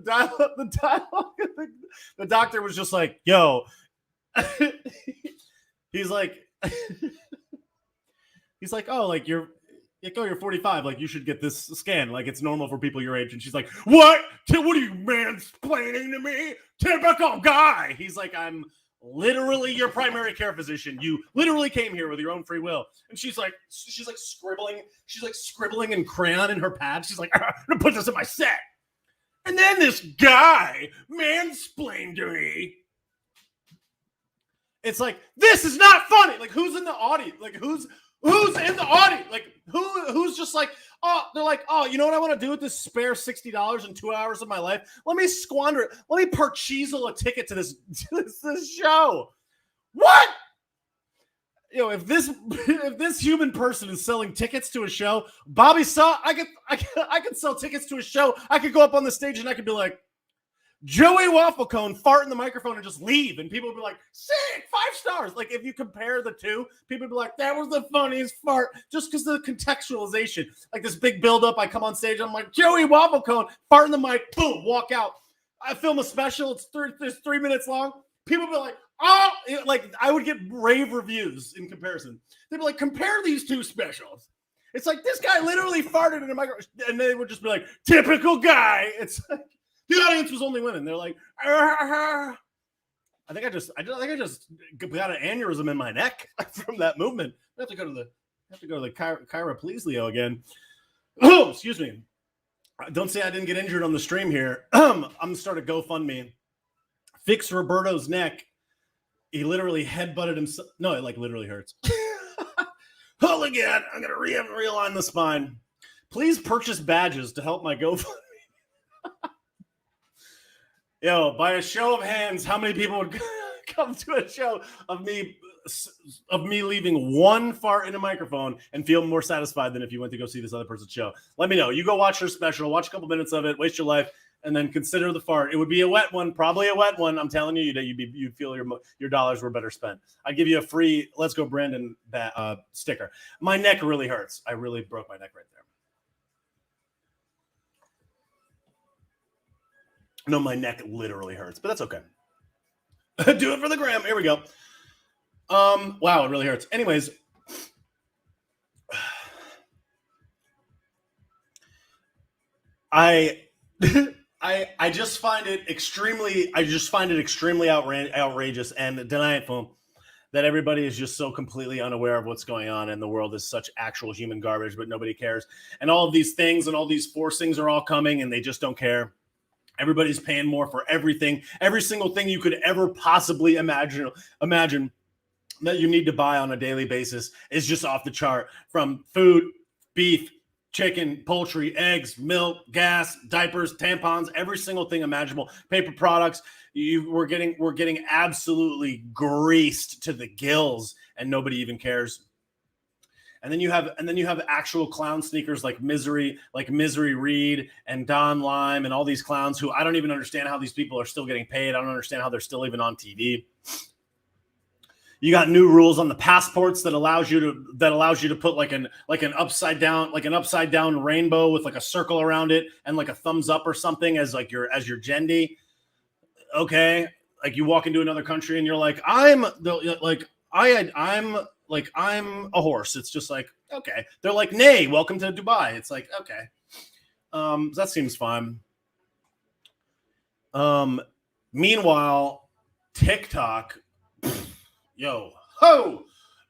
doctor was just like, yo, he's like he's like, oh, you're 45. Like, you should get this scan. Like, it's normal for people your age. And she's like, what? What are you mansplaining to me? Typical guy. He's like, I'm literally your primary care physician. You literally came here with your own free will. And she's like scribbling. She's like scribbling in crayon in her pad. She's like, I'm gonna put this in my set. And then this guy mansplained to me. It's like, this is not funny. Like, who's in the audience? Like, who's in the audience? Like, who's just like, oh, they're like, oh, you know what I want to do with this spare $60 in 2 hours of my life? Let me squander it. Let me Parcheesial a ticket to this show. What? You know, if this human person is selling tickets to a show, Bobby saw, I could sell tickets to a show. I could go up on the stage and I could be like, Joey Waffle Cone fart in the microphone and just leave. And people would be like, sick, 5 stars. Like, if you compare the two, people would be like, that was the funniest fart. Just because of the contextualization. Like, this big buildup, I come on stage, I'm like, Joey Waffle Cone, fart in the mic, boom, walk out. I film a special, it's 3 minutes long. People would be like, oh, like, I would get rave reviews in comparison. They'd be like, compare these two specials. It's like, this guy literally farted in a microphone. And they would just be like, typical guy. It's like, the audience was only women. They're like, I think I just got an aneurysm in my neck from that movement. I have to go to the Kyra Please Leo again. Oh, excuse me. Don't say I didn't get injured on the stream here. I'm gonna start a GoFundMe. Fix Roberto's neck. He literally headbutted himself. No, it like literally hurts. Hold again. I'm gonna realign the spine. Please purchase badges to help my GoFundMe. Yo, by a show of hands, how many people would come to a show of me leaving one fart in a microphone and feel more satisfied than if you went to go see this other person's show? Let me know. You go watch her special, watch a couple minutes of it, waste your life, and then consider the fart. It would be a wet one, probably a wet one. I'm telling you, you'd feel your dollars were better spent. I'd give you a free Let's Go Brandon sticker. My neck really hurts. I really broke my neck right there. No, my neck literally hurts, but that's okay. Do it for the gram. Here we go. Wow, it really hurts. Anyways, I just find it extremely outrageous and delightful that everybody is just so completely unaware of what's going on in the world is such actual human garbage, but nobody cares. And all of these things and all these forcings are all coming and they just don't care. Everybody's paying more for everything. Every single thing you could ever possibly imagine that you need to buy on a daily basis is just off the chart. From food, beef, chicken, poultry, eggs, milk, gas, diapers, tampons, every single thing imaginable, paper products. We're getting absolutely greased to the gills, and nobody even cares. And then you have actual clown sneakers like Misery Reed and Don Lime and all these clowns who I don't even understand how these people are still getting paid. I don't understand how they're still even on TV. You got new rules on the passports that allows you to put like an upside down rainbow with like a circle around it and like a thumbs up or something as your gendy. Okay, like you walk into another country and you're like, I'm a horse. It's just like, okay. They're like, nay, welcome to Dubai. It's like, okay. That seems fun. Meanwhile, TikTok, yo, ho,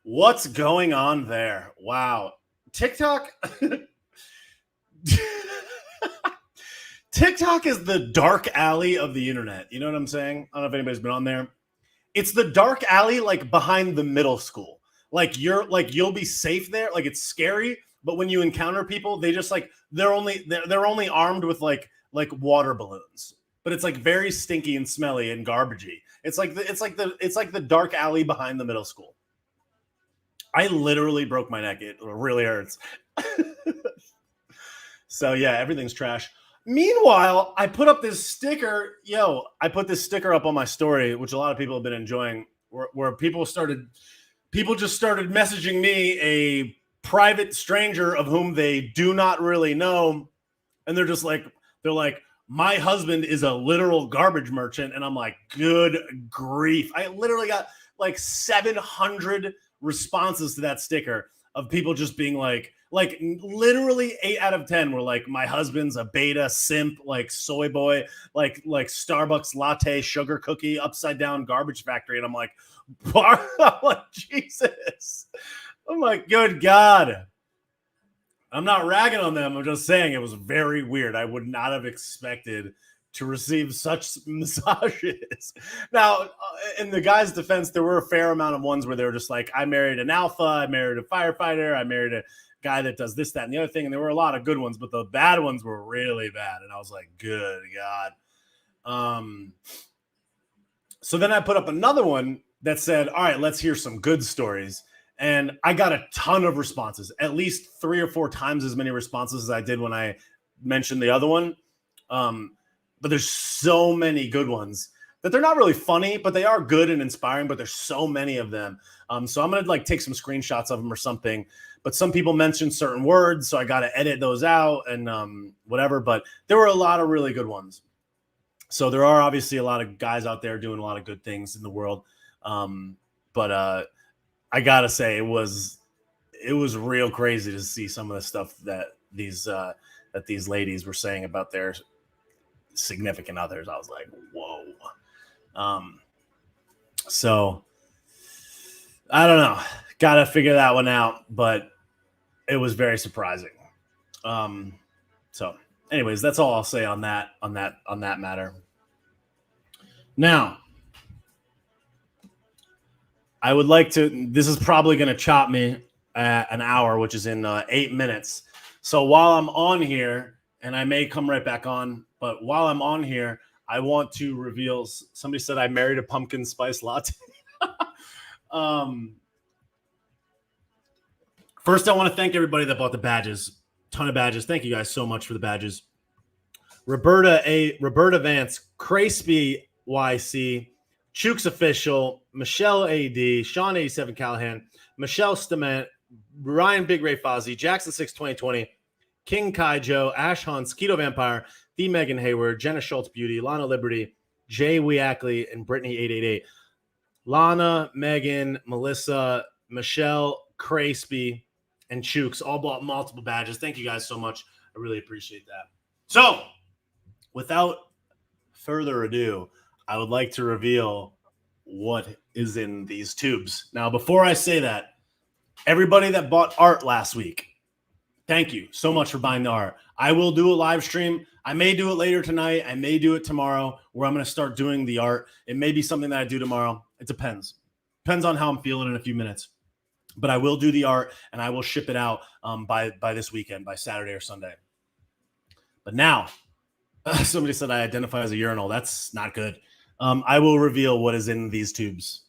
what's going on there? Wow. TikTok TikTok is the dark alley of the internet. You know what I'm saying? I don't know if anybody's been on there. It's the dark alley, like behind the middle school. You'll be safe there. Like it's scary, but when you encounter people, they just like they're only armed with like water balloons. But it's like very stinky and smelly and garbagey. It's like the dark alley behind the middle school. I literally broke my neck. It really hurts. So yeah, everything's trash. Meanwhile, I put up this sticker. I put this sticker up on my story, which a lot of people have been enjoying, where people just started messaging me, a private stranger of whom they do not really know. And they're just like, They're like, my husband is a literal garbage merchant. And I'm like, good grief. I literally got like 700 responses to that sticker of people just being like literally 8 out of 10 were like, my husband's a beta simp, like soy boy, like Starbucks latte sugar cookie upside down garbage factory. And I'm like, Jesus. I'm like, good God. I'm not ragging on them. I'm just saying it was very weird. I would not have expected to receive such massages. Now, in the guy's defense, there were a fair amount of ones where they were just like, I married an alpha, I married a firefighter, I married a guy that does this, that, and the other thing. And there were a lot of good ones, but the bad ones were really bad. And I was like, good God. So then I put up another one that said, all right, let's hear some good stories. And I got a ton of responses, at least 3 or 4 times as many responses as I did when I mentioned the other one. But there's so many good ones that they're not really funny, but they are good and inspiring, but there's so many of them. So I'm going to like take some screenshots of them or something, but some people mentioned certain words, so I got to edit those out and whatever, but there were a lot of really good ones. So there are obviously a lot of guys out there doing a lot of good things in the world. But I gotta say it was real crazy to see some of the stuff that these ladies were saying about their significant others. I was like, whoa. So I don't know. Gotta figure that one out, but it was very surprising. So anyways, that's all I'll say on that matter. Now, I would like to, this is probably going to chop me at an hour, which is in 8 minutes. So while I'm on here, and I may come right back on, but while I'm on here, I want to reveal, somebody said I married a pumpkin spice latte. First, I want to thank everybody that bought the badges. Ton of badges. Thank you guys so much for the badges. Roberta Vance, Crasby YC, Chooks Official, Michelle AD, Sean 87 Callahan, Michelle Stement, Ryan Big Ray Fozzie, Jackson 6 2020, King Kaijo, Ash Hans, Keto Vampire, The Megan Hayward, Jenna Schultz Beauty, Lana Liberty, Jay Weackley, and Brittany 888. Lana, Megan, Melissa, Michelle, Crasby, and Chooks all bought multiple badges. Thank you guys so much. I really appreciate that. So, without further ado, I would like to reveal what is in these tubes. Now, before I say that, everybody that bought art last week, thank you so much for buying the art. I will do a live stream. I may do it later tonight. I may do it tomorrow where I'm going to start doing the art. It may be something that I do tomorrow. It depends. Depends on how I'm feeling in a few minutes. But I will do the art and I will ship it out by this weekend, by Saturday or Sunday. But now, somebody said I identify as a urinal. That's not good. I will reveal what is in these tubes.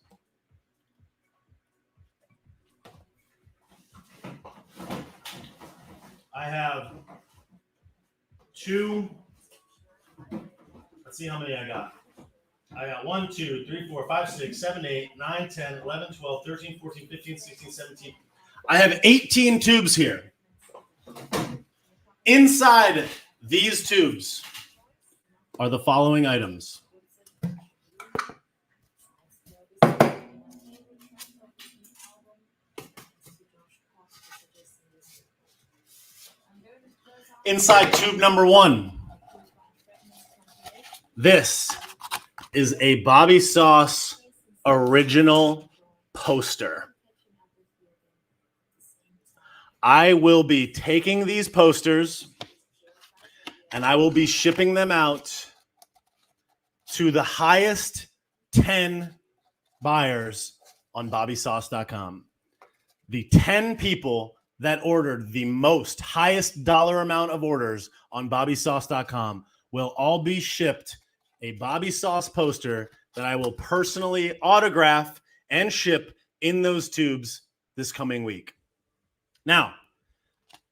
I have 2. Let's see how many I got. I got 1, 2, 3, 4, 5, 6, 7, 8, 9, 10, 11, 12, 13, 14, 15, 16, 17. I have 18 tubes here. Inside these tubes are the following items. Inside tube number 1, this is a Bobby Sauce original poster. I will be taking these posters and I will be shipping them out to the highest 10 buyers on BobbySauce.com. The 10 people that ordered the most highest dollar amount of orders on BobbySauce.com will all be shipped a Bobby Sauce poster that I will personally autograph and ship in those tubes this coming week. Now,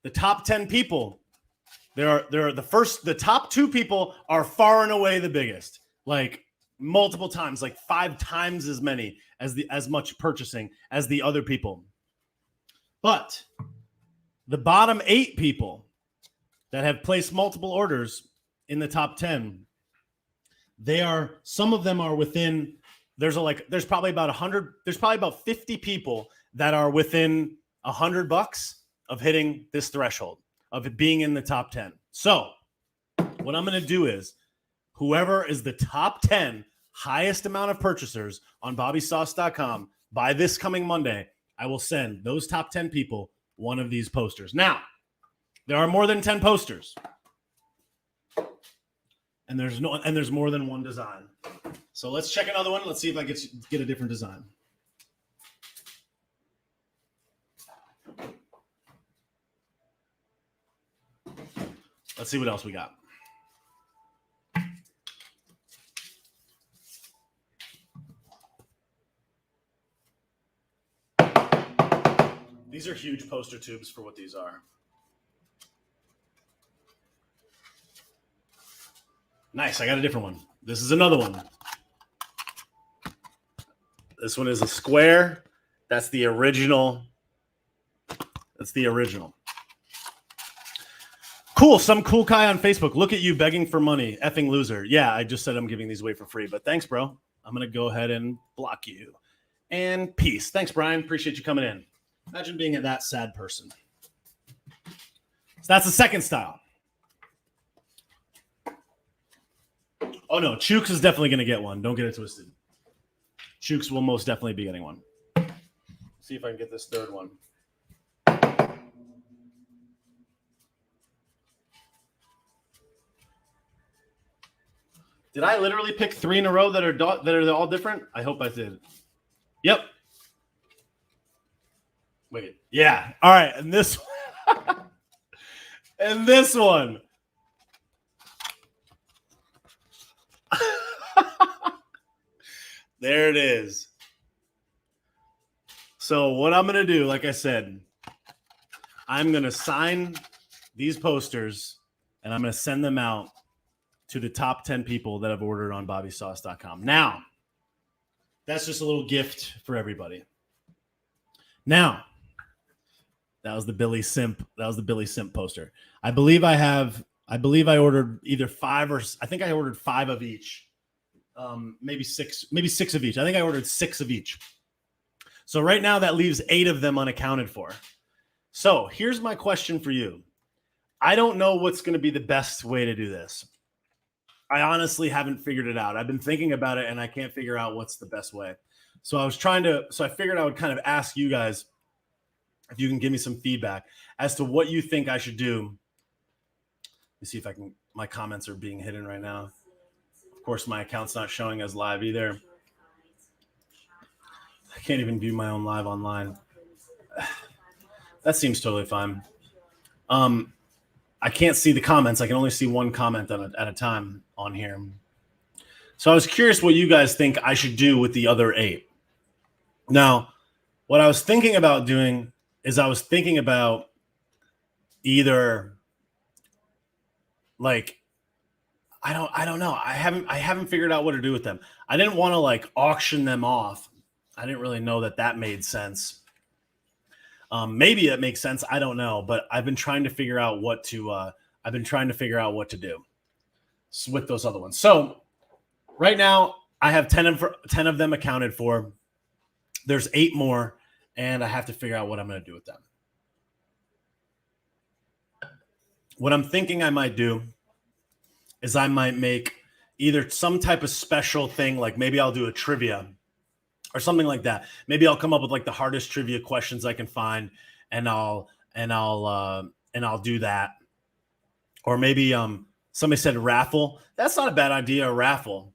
the top 10 people, the top 2 people are far and away the biggest, like multiple times, like 5 times as many as much purchasing as the other people. But the bottom 8 people that have placed multiple orders in the top 10, some of them are within, there's probably about 100, there's probably about 50 people that are within $100 of hitting this threshold of it being in the top 10. So what I'm going to do is whoever is the top 10 highest amount of purchasers on BobbySauce.com by this coming Monday, I will send those top 10 people one of these posters. Now, there are more than 10 posters. And there's more than one design. So let's check another one. Let's see if I get a different design. Let's see what else we got. These are huge poster tubes for what these are. Nice, I got a different one. This is another one. This one is a square. That's the original. That's the original. Cool, some cool guy on Facebook. Look at you begging for money, effing loser. Yeah, I just said I'm giving these away for free, but thanks, bro. I'm going to go ahead and block you. And peace. Thanks, Brian. Appreciate you coming in. Imagine being that sad person. So that's the second style. Oh, no. Chooks is definitely going to get one. Don't get it twisted. Chooks will most definitely be getting one. See if I can get this third one. Did I literally pick 3 in a row that are all different? I hope I did. Yep. Wait. Yeah. All right. And this one. And this one. There it is. So what I'm going to do, like I said, I'm going to sign these posters and I'm going to send them out to the top 10 people that have ordered on BobbySauce.com. Now, that's just a little gift for everybody. Now, that was the Billy Simp. That was the Billy Simp poster. I believe I ordered either 5 or I think I ordered 5 of each. Maybe 6 of each. I think I ordered 6 of each. So right now that leaves 8 of them unaccounted for. So here's my question for you. I don't know what's going to be the best way to do this. I honestly haven't figured it out. I've been thinking about it and I can't figure out what's the best way. So I figured I would kind of ask you guys if you can give me some feedback as to what you think I should do. Let me see if I can, my comments are being hidden right now. Of course, my account's not showing as live either. I can't even view my own live online. That seems totally fine. I can't see the comments. I can only see one comment at a time on here. So I was curious what you guys think I should do with the other 8. Now, what I was thinking about doing is I was thinking about either like, I don't know. I haven't figured out what to do with them. I didn't want to like auction them off. I didn't really know that made sense. Maybe it makes sense. I don't know, but I've been trying to figure out what to do with those other ones. So right now I have 10 of them accounted for. There's 8 more, and I have to figure out what I'm going to do with them. What I'm thinking I might do is I might make either some type of special thing, like maybe I'll do a trivia or something like that. Maybe I'll come up with like the hardest trivia questions I can find, and I'll do that. Or maybe somebody said raffle. That's not a bad idea. A raffle.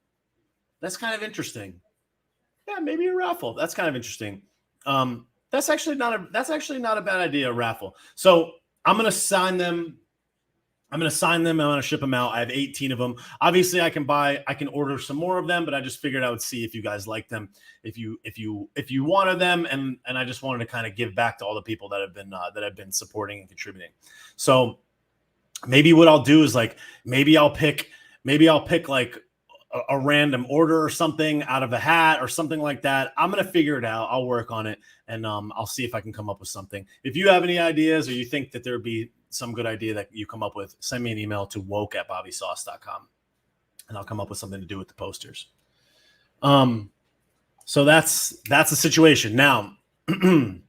That's kind of interesting. Yeah, maybe a raffle. That's kind of interesting. That's actually not a bad idea. A raffle. So I'm gonna sign them. I'm going to ship them out. I have 18 of them. Obviously I can order some more of them, but I just figured I would see if you guys like them, if you wanted them. And I just wanted to kind of give back to all the people that have been supporting and contributing. So maybe what I'll do is like, maybe I'll pick like a random order or something out of a hat or something like that. I'm going to figure it out. I'll work on it, and I'll see if I can come up with something. If you have any ideas or you think that there'd be some good idea that you come up with, send me an email to woke@bobbysauce.com, and I'll come up with something to do with the posters. So that's the situation. Now, I'm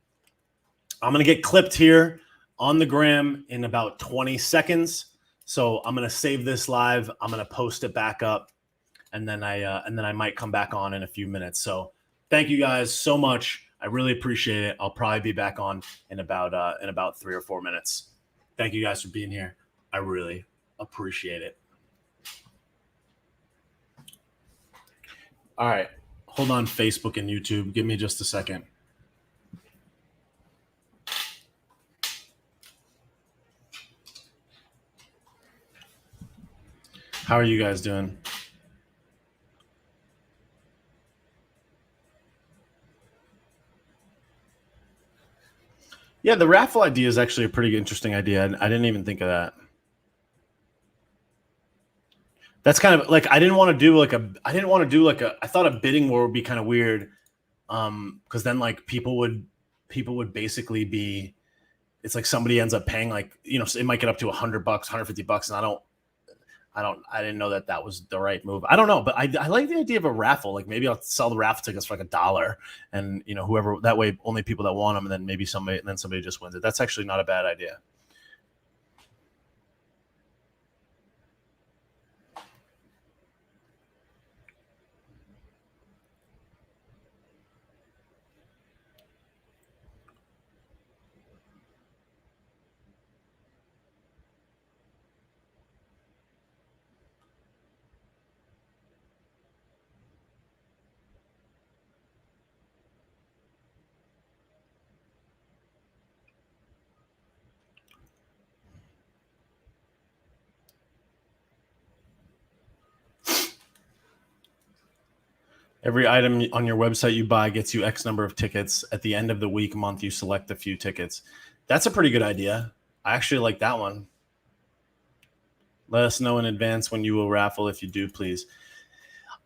going to get clipped here on the gram in about 20 seconds. So I'm going to save this live. I'm going to post it back up, and then I might come back on in a few minutes. So thank you guys so much. I really appreciate it. I'll probably be back on in about 3 or 4 minutes. Thank you guys for being here. I really appreciate it. All right. Hold on, Facebook and YouTube. Give me just a second. How are you guys doing? Yeah, the raffle idea is actually a pretty interesting idea. I didn't even think of that. That's kind of like I didn't want to do like a I thought a bidding war would be kind of weird. Because then like people would basically be, it's like somebody ends up paying like, it might get up to $100, $150, and I didn't know that was the right move. I don't know, but I like the idea of a raffle. Like maybe I'll sell the raffle tickets for like $1, and whoever, that way only people that want them, and then maybe somebody just wins it. That's actually not a bad idea. Every item on your website you buy gets you X number of tickets. At the end of the week, month, you select a few tickets. That's a pretty good idea. I actually like that one. Let us know in advance when you will raffle. If you do, please.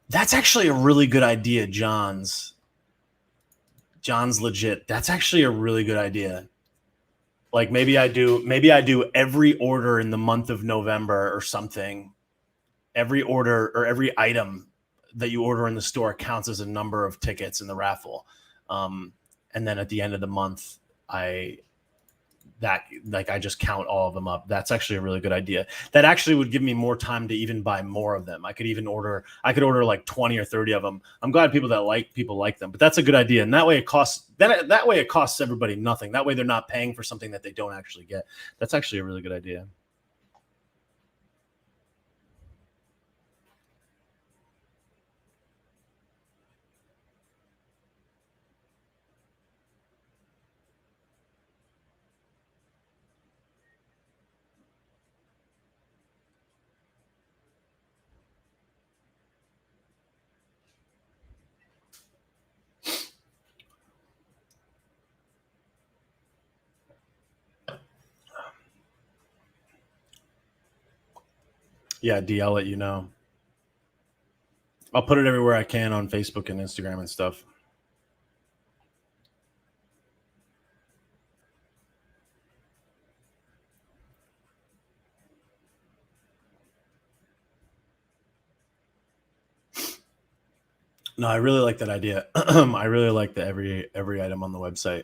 That's actually a really good idea, John's legit. That's actually a really good idea. Like maybe I do every order in the month of November or something. Every order or every item that you order in the store counts as a number of tickets in the raffle. And then at the end of the month, I just count all of them up. That's actually a really good idea. That actually would give me more time to even buy more of them. I could order like 20 or 30 of them. I'm glad people like them, but that's a good idea. And that way it costs everybody nothing. That way they're not paying for something that they don't actually get. That's actually a really good idea. Yeah, D, I'll let you know. I'll put it everywhere I can on Facebook and Instagram and stuff. No, I really like that idea. I really like that every item on the website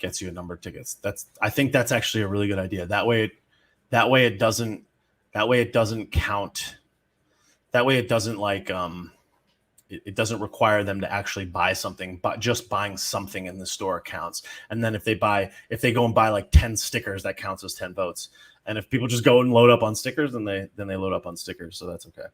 gets you a number of tickets. I think that's actually a really good idea. That way it doesn't count. That way it doesn't like it doesn't require them to actually buy something, but just buying something in the store counts. And then if they go and buy like 10 stickers, that counts as 10 votes. And if people just go and load up on stickers, then they load up on stickers. So that's okay.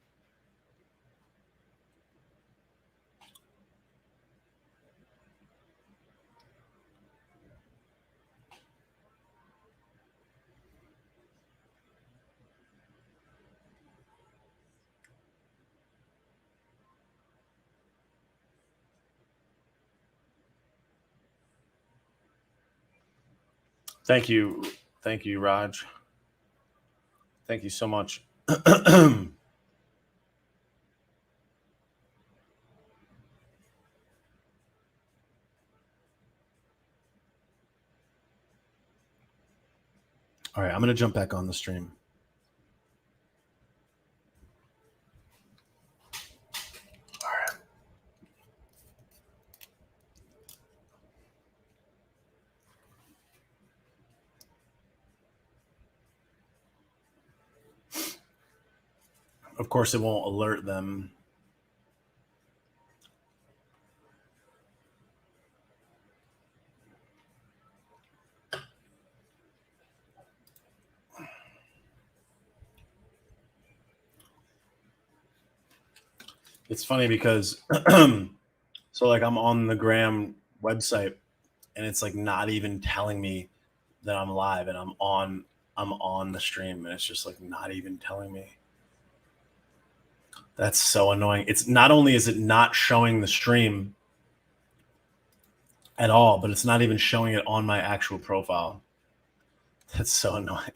Thank you, Raj. Thank you so much. All right, I'm going to jump back on the stream. All right. Of course, it won't alert them. It's funny because so like I'm on the Graham website and it's like not even telling me that I'm live and I'm on the stream and it's just like not even telling me. That's so annoying. It's not only is it not showing the stream at all, but it's not even showing it on my actual profile. That's so annoying.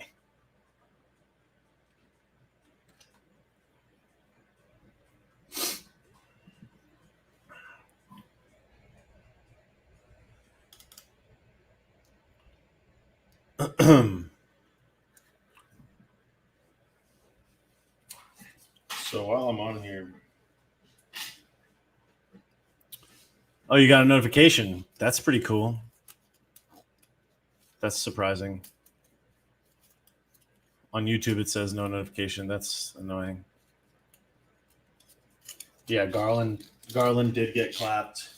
So while I'm on here, oh, you got a notification. That's pretty cool. That's surprising. On YouTube, it says no notification. That's annoying. Yeah, Garland did get clapped.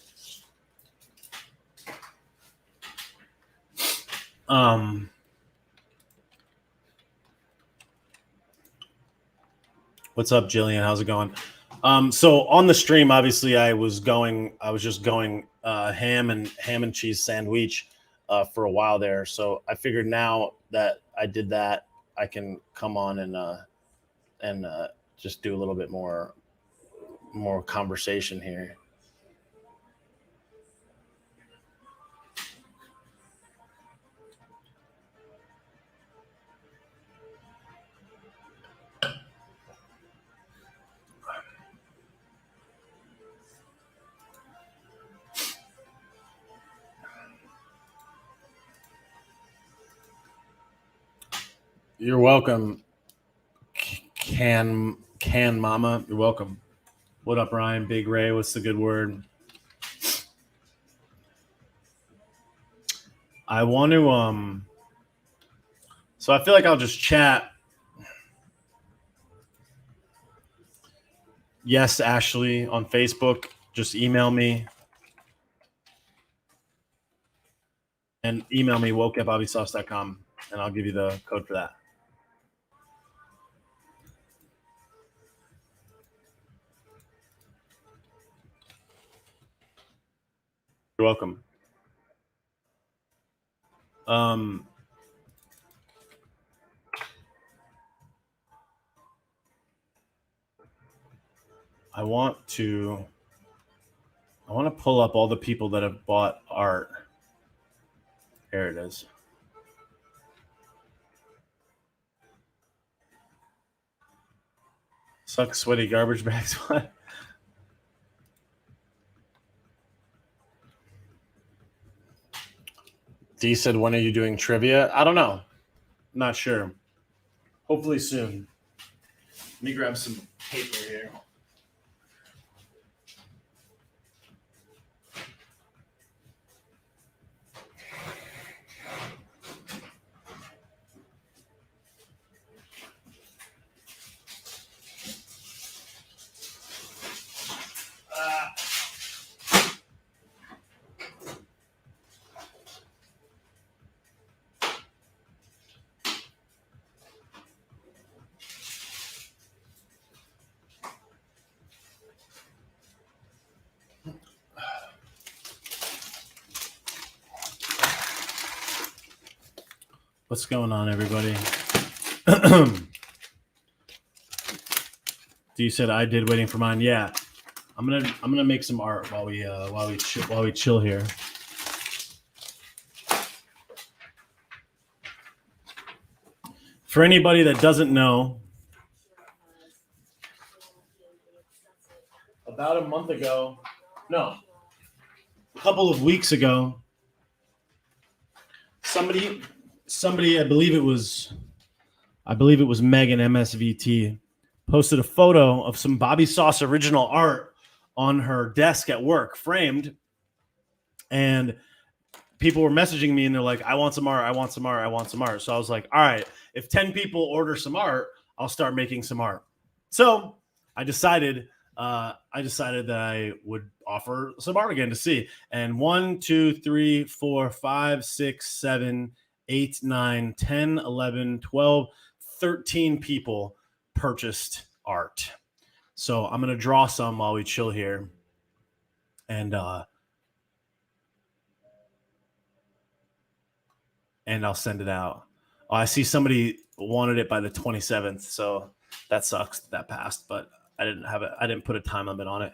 What's up, Jillian? How's it going? So on the stream, obviously, I was just going ham and cheese sandwich for a while there. So I figured now that I did that, I can come on and just do a little bit more conversation here. You're welcome, Can Mama. You're welcome. What up, Ryan? Big Ray. What's the good word? I want to so I feel like I'll just chat. Yes, Ashley on Facebook. Just email me. And email me woke@bobbysauce.com and I'll give you the code for that. You're welcome. I want to pull up all the people that have bought art. Here it is. Suck sweaty garbage bags. What? D said, when are you doing trivia? I don't know. Not sure. Hopefully soon. Let me grab some paper here. What's going on, everybody? D said I did waiting for mine. Yeah, I'm gonna make some art while we chill here. For anybody that doesn't know, about a month ago, no, a couple of weeks ago, somebody somebody, I believe it was Megan MSVT, posted a photo of some Bobby Sauce original art on her desk at work, framed, and people were messaging me and they're like, I want some art, I want some art, I want some art. So I was like, all right, if 10 people order some art, I'll start making some art. So I decided that I would offer some art again to see. And 1, 2, 3, 4, 5, 6, 7, 8, 9, 10, 11, 12, 13 people purchased art. So I'm gonna draw some while we chill here. And I'll send it out. Oh, I see somebody wanted it by the 27th, so that sucks. That passed, but I didn't have it. I didn't put a time limit on it.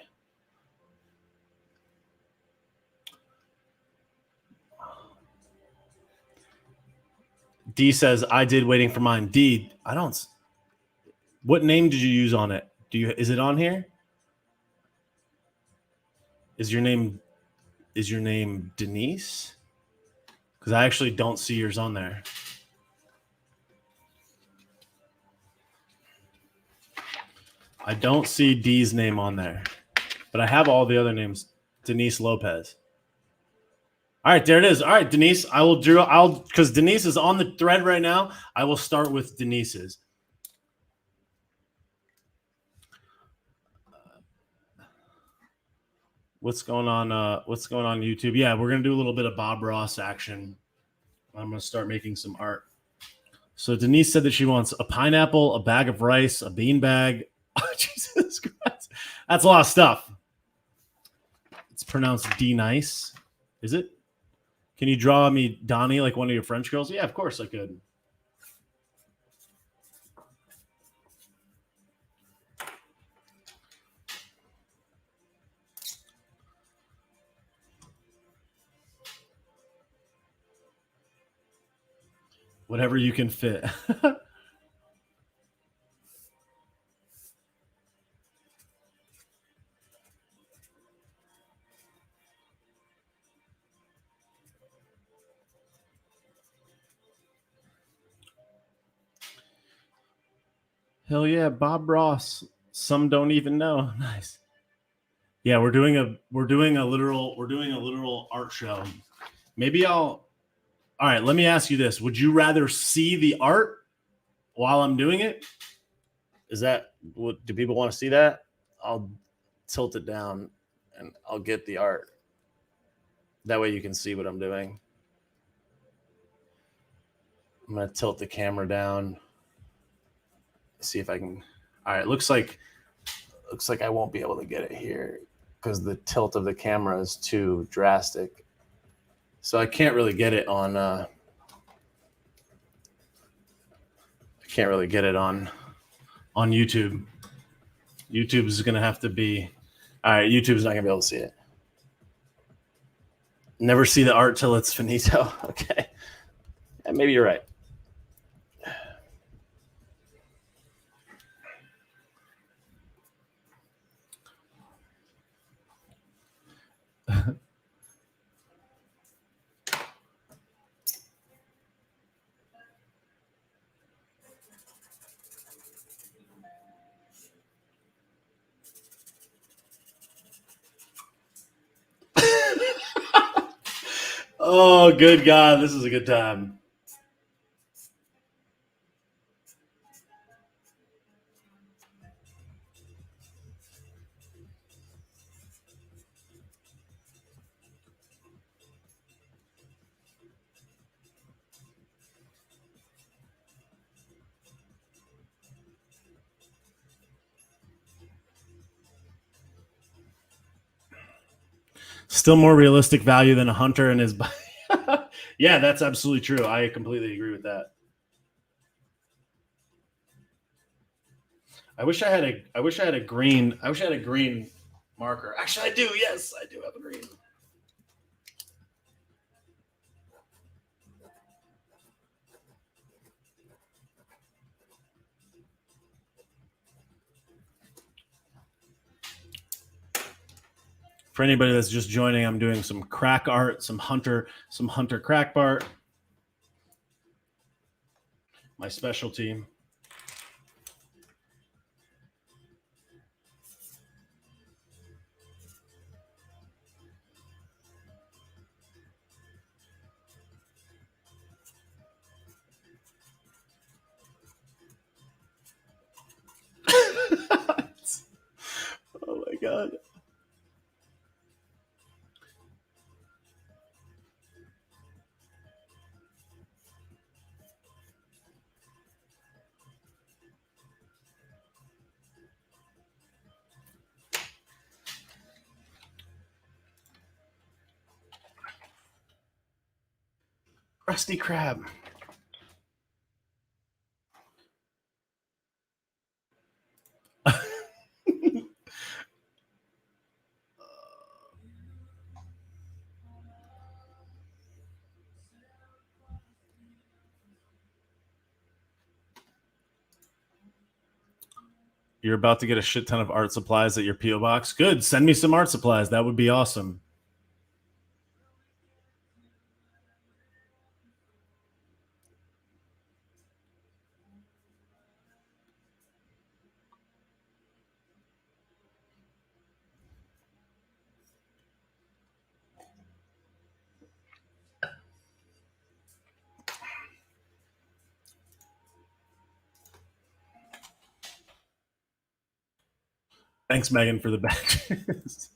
D says I did waiting for mine. D, I don't. What name did you use on it? Is it on here? Is your name Denise? Because I actually don't see yours on there. I don't see D's name on there, but I have all the other names. Denise Lopez. All right, there it is. All right, Denise, because Denise is on the thread right now. I will start with Denise's. What's going on? What's going on YouTube? Yeah, we're gonna do a little bit of Bob Ross action. I'm gonna start making some art. So Denise said that she wants a pineapple, a bag of rice, a bean bag. Oh, Jesus Christ, that's a lot of stuff. It's pronounced D nice. Is it? Can you draw me Donnie like one of your French girls? Yeah, of course I could. Whatever you can fit. Hell yeah, Bob Ross. Some don't even know. Nice. Yeah, we're doing a literal art show. Maybe All right, let me ask you this. Would you rather see the art while I'm doing it? Is that what do people want to see that? I'll tilt it down and I'll get the art. That way you can see what I'm doing. I'm going to tilt the camera down. See if I can. All right, looks like I won't be able to get it here because the tilt of the camera is too drastic. So I can't really get it on on YouTube. YouTube is going to have to be all right. YouTube's not going to be able to see it. Never see the art till it's finito. Okay, yeah, maybe you're right. Oh, good God. This is a good time. Still more realistic value than a hunter and his bike. Yeah, that's absolutely true. I completely agree with that. I wish I had a green marker. Actually, I do. Yes, I do have a green. For anybody that's just joining, I'm doing some crack art, some hunter crack art. My specialty. Oh my God. Rusty Crab. You're about to get a shit ton of art supplies at your P.O. box. Good. Send me some art supplies. That would be awesome. Thanks, Megan, for the badges.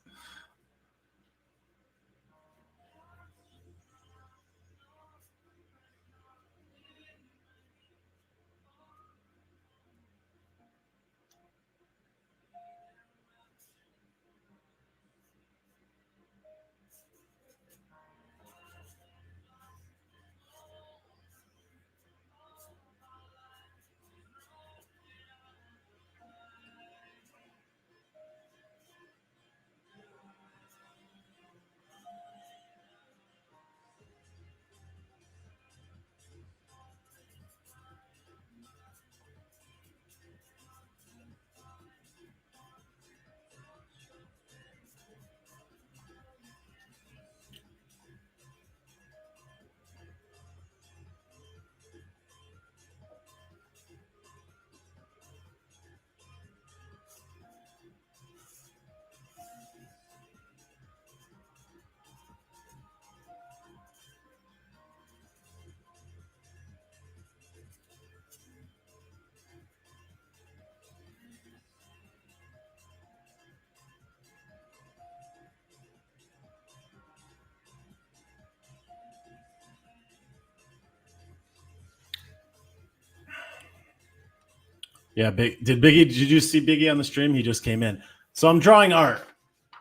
Yeah, did you see Biggie on the stream? He just came in. So I'm drawing art.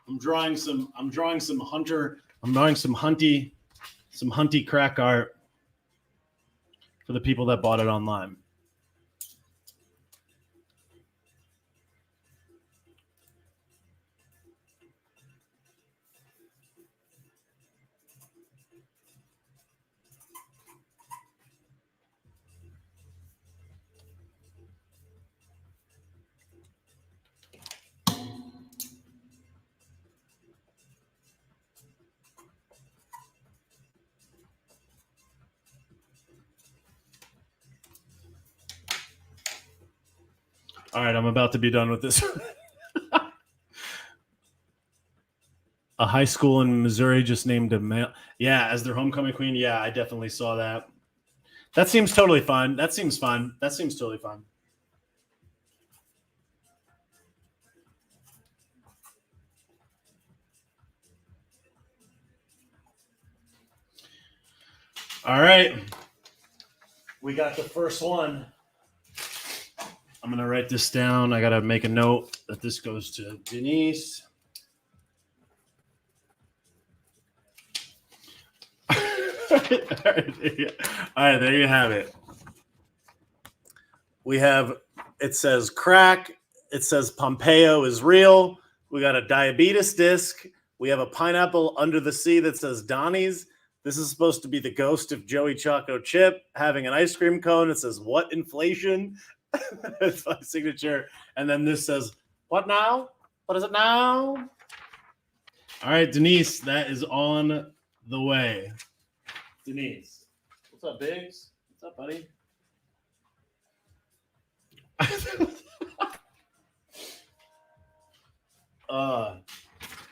I'm drawing some hunty crack art for the people that bought it online. All right, I'm about to be done with this. A high school in Missouri just named a male. Yeah, as their homecoming queen. Yeah, I definitely saw that. That seems totally fine. That seems fun. That seems totally fun. All right. We got the first one. I'm going to write this down. I got to make a note that this goes to Denise. All right, there you have it. We have, it says crack. It says Pompeo is real. We got a diabetes disc. We have a pineapple under the sea that says Donnie's. This is supposed to be the ghost of Joey Choco Chip having an ice cream cone. It says, what inflation? It's my signature. And then this says, what now? What is it now? All right, Denise, that is on the way. Denise. What's up, Biggs? What's up, buddy?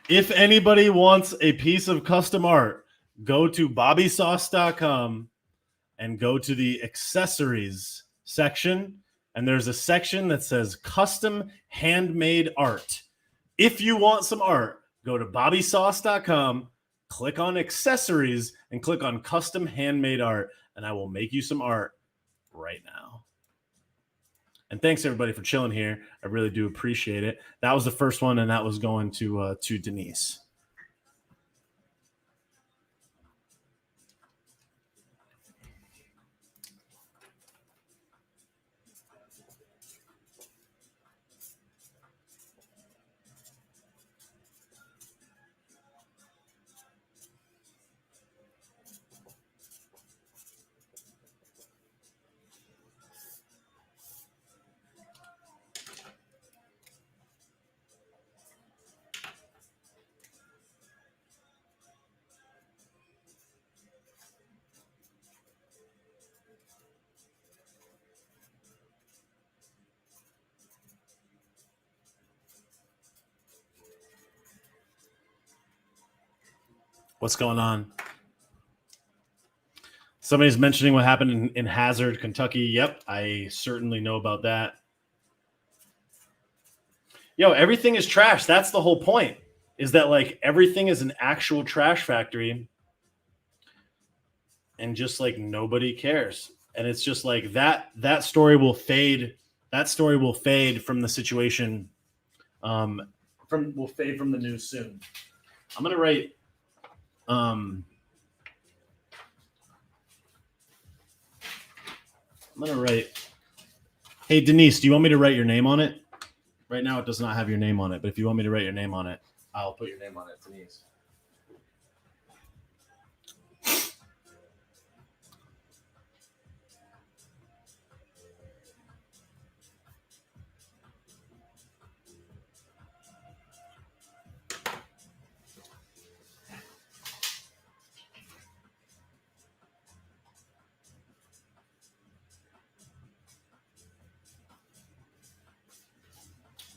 If anybody wants a piece of custom art, go to bobbysauce.com and go to the accessories section. And there's a section that says custom handmade art. If you want some art, go to bobbysauce.com, click on accessories, and click on custom handmade art. And I will make you some art right now. And thanks everybody for chilling here. I really do appreciate it. That was the first one, and that was going to Denise. What's going on? Somebody's mentioning what happened in Hazard, Kentucky. Yep, I certainly know about that. Yo, everything is trash. That's the whole point, is that like everything is an actual trash factory and just like nobody cares. And it's just like that story will fade. That story will fade from the situation. Will fade from the news soon. I'm gonna write I'm gonna write, hey Denise, do you want me to write your name on it? Right now it does not have your name on it, but if you want me to write your name on it, I'll put your name on it, Denise.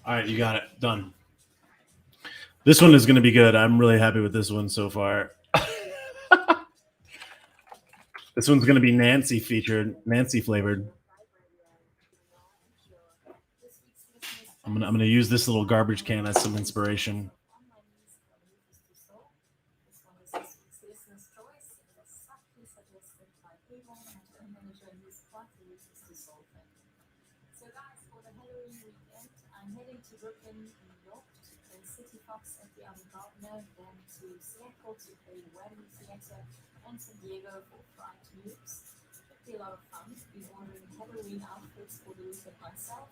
All right, you got it. Done. This one is going to be good. I'm really happy with this one so far. This one's going to be Nancy featured, Nancy flavored. I'm gonna use this little garbage can as some inspiration. To play the wedding theater and San Diego for fried tubes. Should be a lot of fun. Been ordering Halloween outfits for the weekend myself,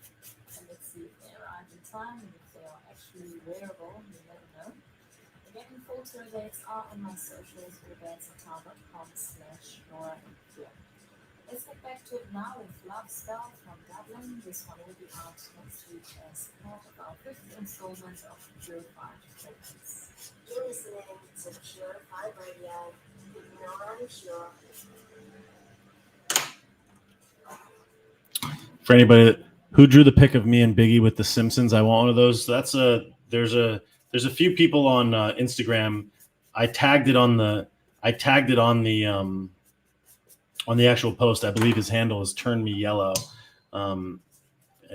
and let's see if they arrive in time and if they are actually wearable. You never know. Again, full tour dates are on my socials or danceatar.com/Nora and Pure. Let's get back to it now with Love Spell from Dublin. This one will be out next week as part of our 5th installment of Purified Treatments. You're listening to Purified Radio with Nora and Pure. For anybody who drew the pic of me and Biggie with the Simpsons, I want one of those. There's a few people on Instagram. I tagged it on the actual post. I believe his handle is Turn Me Yellow, and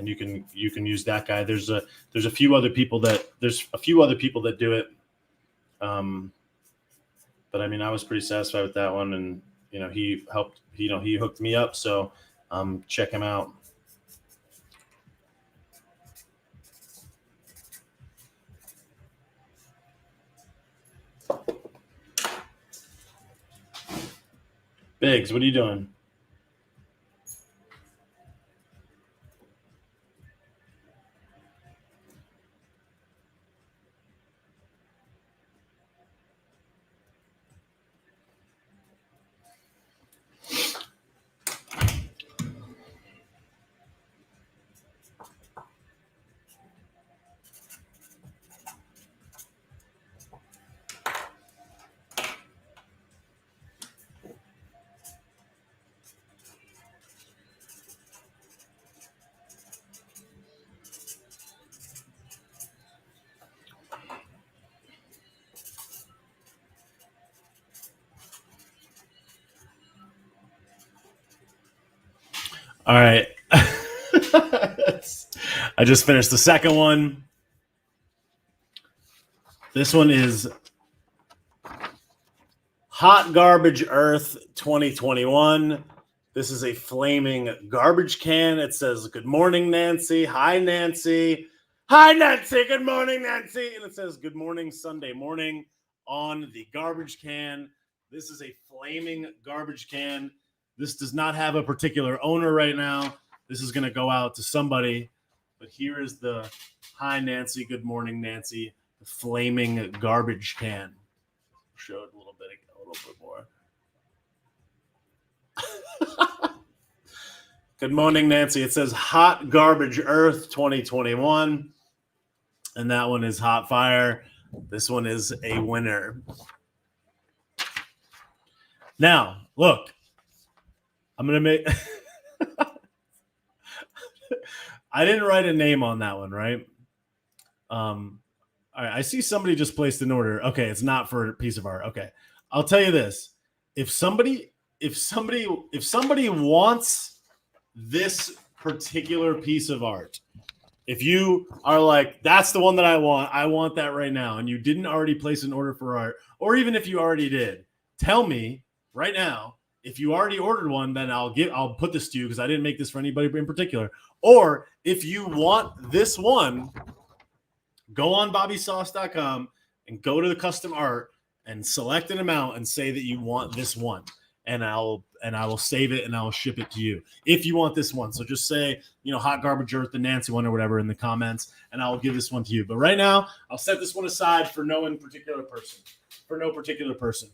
you can use that guy. There's a few other people that do it. But I mean, I was pretty satisfied with that one, and he helped. He hooked me up, so check him out. Biggs, what are you doing? All right. I just finished the second one. This one is Hot Garbage Earth 2021. This is a flaming garbage can. It says, "Good morning, Nancy." Hi, Nancy. Hi, Nancy. Good morning, Nancy. And it says, "Good morning, Sunday morning" on the garbage can. This is a flaming garbage can. This does not have a particular owner right now. This is going to go out to somebody. But here is the "Hi, Nancy. Good morning, Nancy." The flaming garbage can. Show it a little bit more. Good morning, Nancy. It says Hot Garbage Earth 2021. And that one is Hot Fire. This one is a winner. Now, look. I'm going to make... I didn't write a name on that one, right? All right, I see somebody just placed an order. Okay, it's not for a piece of art. Okay. I'll tell you this. If somebody wants this particular piece of art, if you are like, "That's the one that I want that right now," and you didn't already place an order for art, or even if you already did, tell me right now. If you already ordered one, then I'll put this to you because I didn't make this for anybody in particular. Or if you want this one, go on bobbysauce.com and go to the custom art and select an amount and say that you want this one. And I will save it and I'll ship it to you if you want this one. So just say, Hot Garbage Earth, the Nancy one or whatever in the comments, and I'll give this one to you. But right now, I'll set this one aside for no particular person.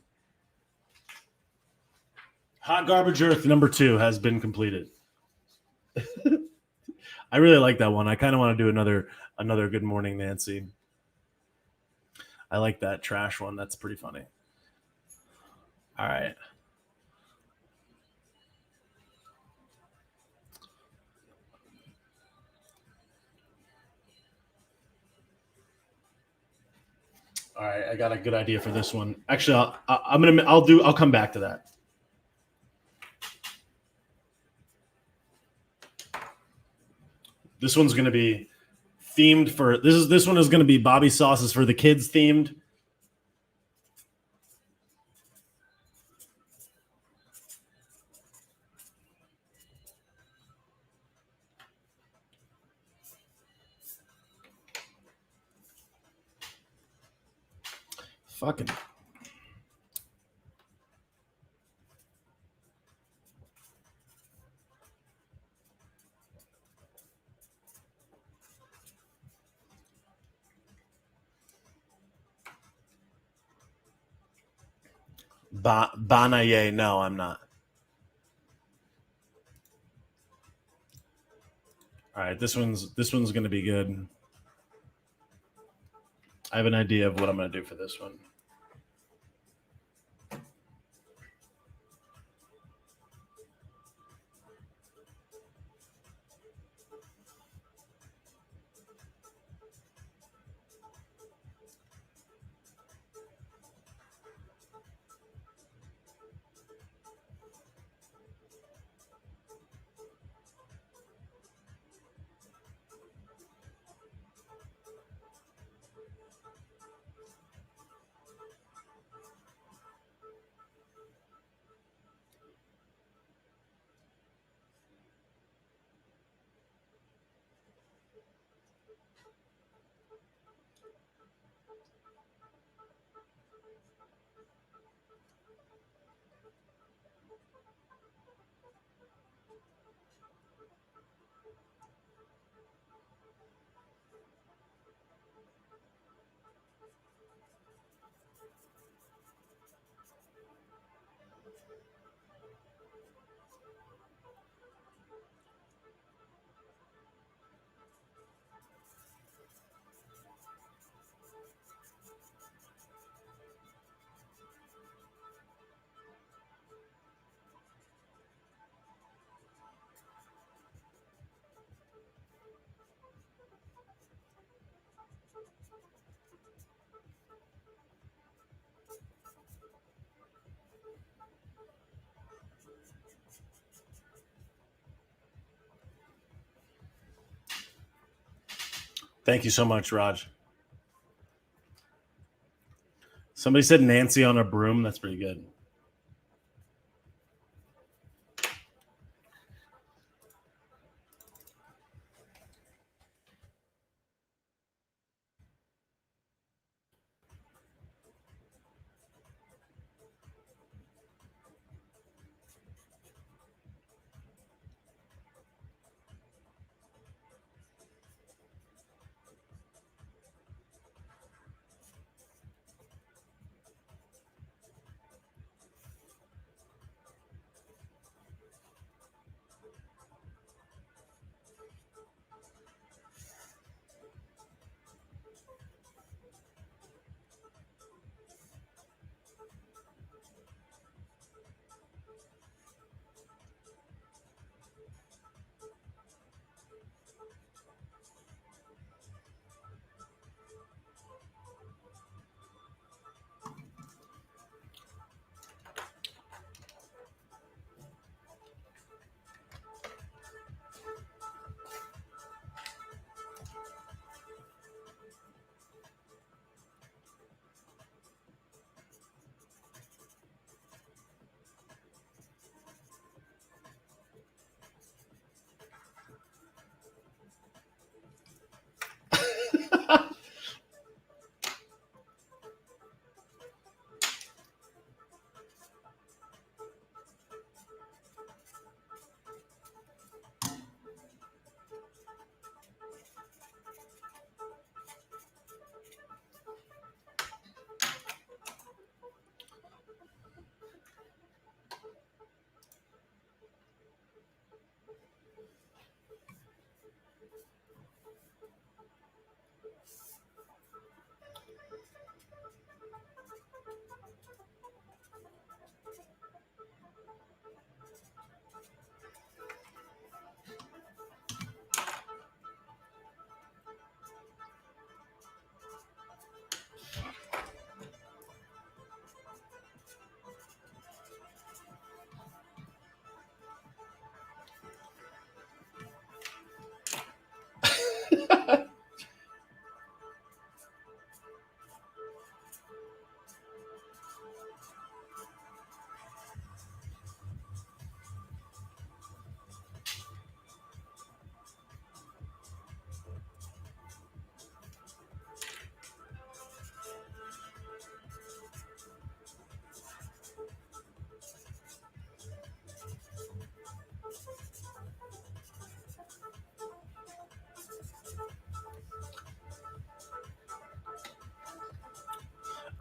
Hot Garbage Earth number 2 has been completed. I really like that one. I kind of want to do another Good Morning, Nancy. I like that trash one. That's pretty funny. All right. All right, I got a good idea for this one. Actually, I'll come back to that. This one's going to be themed for this one is going to be Bobby Sauces for the Kids themed. Fucking Banaye. No, I'm not. All right, this one's going to be good. I have an idea of what I'm going to do for this one. Thank you so much, Raj. Somebody said Nancy on a broom. That's pretty good.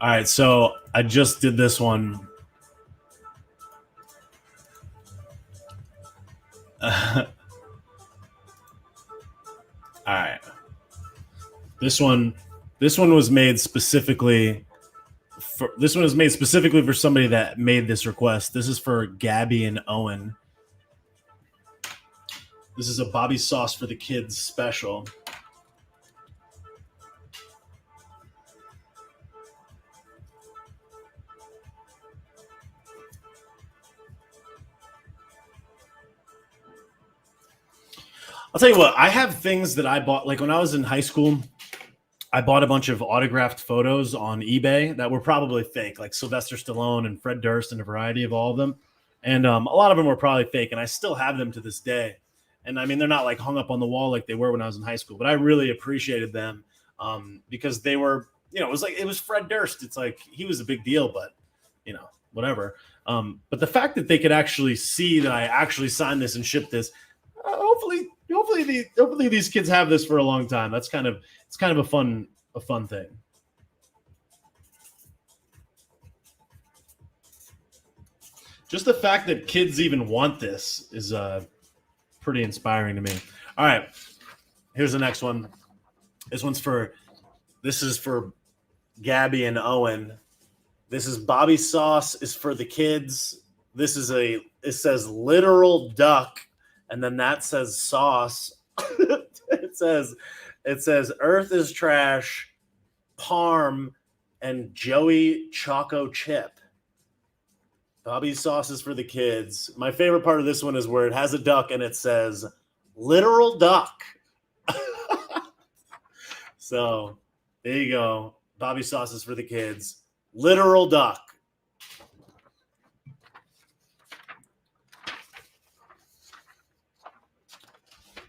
All right, so I just did this one. All right. This one was made specifically for somebody that made this request. This is for Gabby and Owen. This is a Bobby Sauce for the Kids special. I'll tell you what, I have things that I bought, like when I was in high school, I bought a bunch of autographed photos on eBay that were probably fake, like Sylvester Stallone and Fred Durst and a variety of all of them. And a lot of them were probably fake, and I still have them to this day. And I mean, they're not like hung up on the wall like they were when I was in high school, but I really appreciated them because they were, it was Fred Durst. It's like he was a big deal, but whatever. But the fact that they could actually see that I actually signed this and shipped this, hopefully these kids have this for a long time. It's kind of a fun thing. Just the fact that kids even want this is pretty inspiring to me. All right, here's the next one. This is for Gabby and Owen. This is Bobby Sauce is for the kids. It says literal duck, and then that says sauce. It says Earth is trash, Parm, and Joey Choco Chip. Bobby Sauce is for the kids. My favorite part of this one is where it has a duck and it says literal duck. So there you go. Bobby sauces for the kids. Literal duck.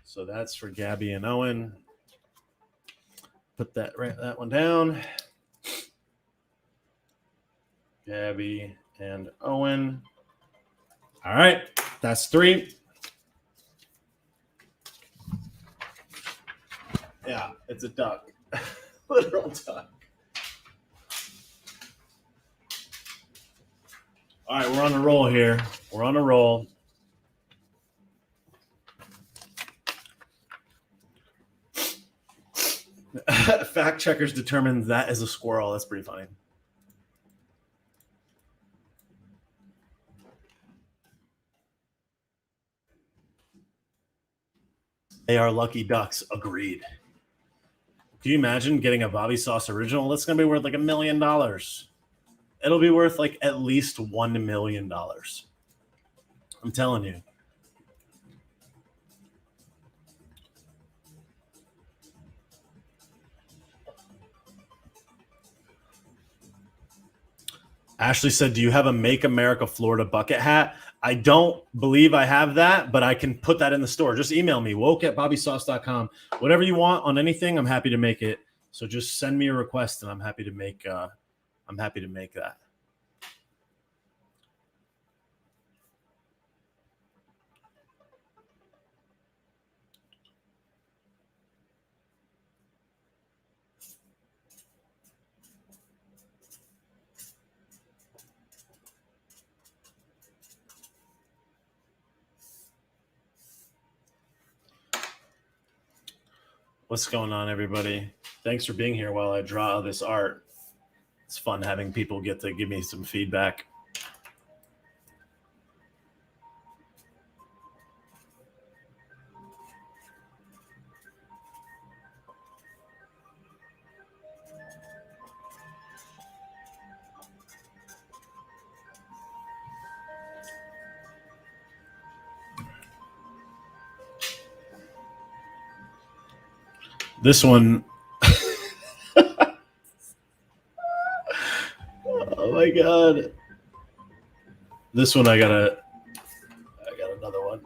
So that's for Gabby and Owen. Put that one down. Gabby and Owen. All right, that's 3. Yeah, it's a duck. Literal duck. All right, we're on a roll here. We're on a roll. Fact checkers determined that is a squirrel. That's pretty funny. They are lucky ducks. Agreed. Can you imagine getting a Bobby Sauce original? That's going to be worth like $1 million. It'll be worth like at least $1 million. I'm telling you. Ashley said, do you have a Make America Florida bucket hat? I don't believe I have that, but I can put that in the store. Just email me, woke@bobbysauce.com. Whatever you want on anything, I'm happy to make it. So just send me a request and I'm happy to make that. What's going on, everybody? Thanks for being here while I draw this art. It's fun having people get to give me some feedback. This one, oh my God. This one I got another one.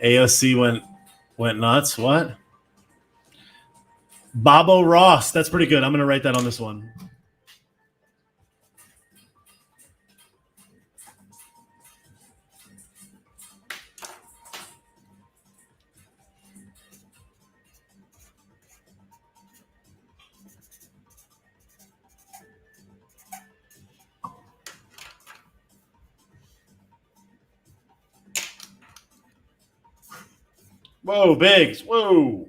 AOC went nuts. What? Bobo Ross. That's pretty good. I'm going to write that on this one. Whoa, Biggs. Whoa.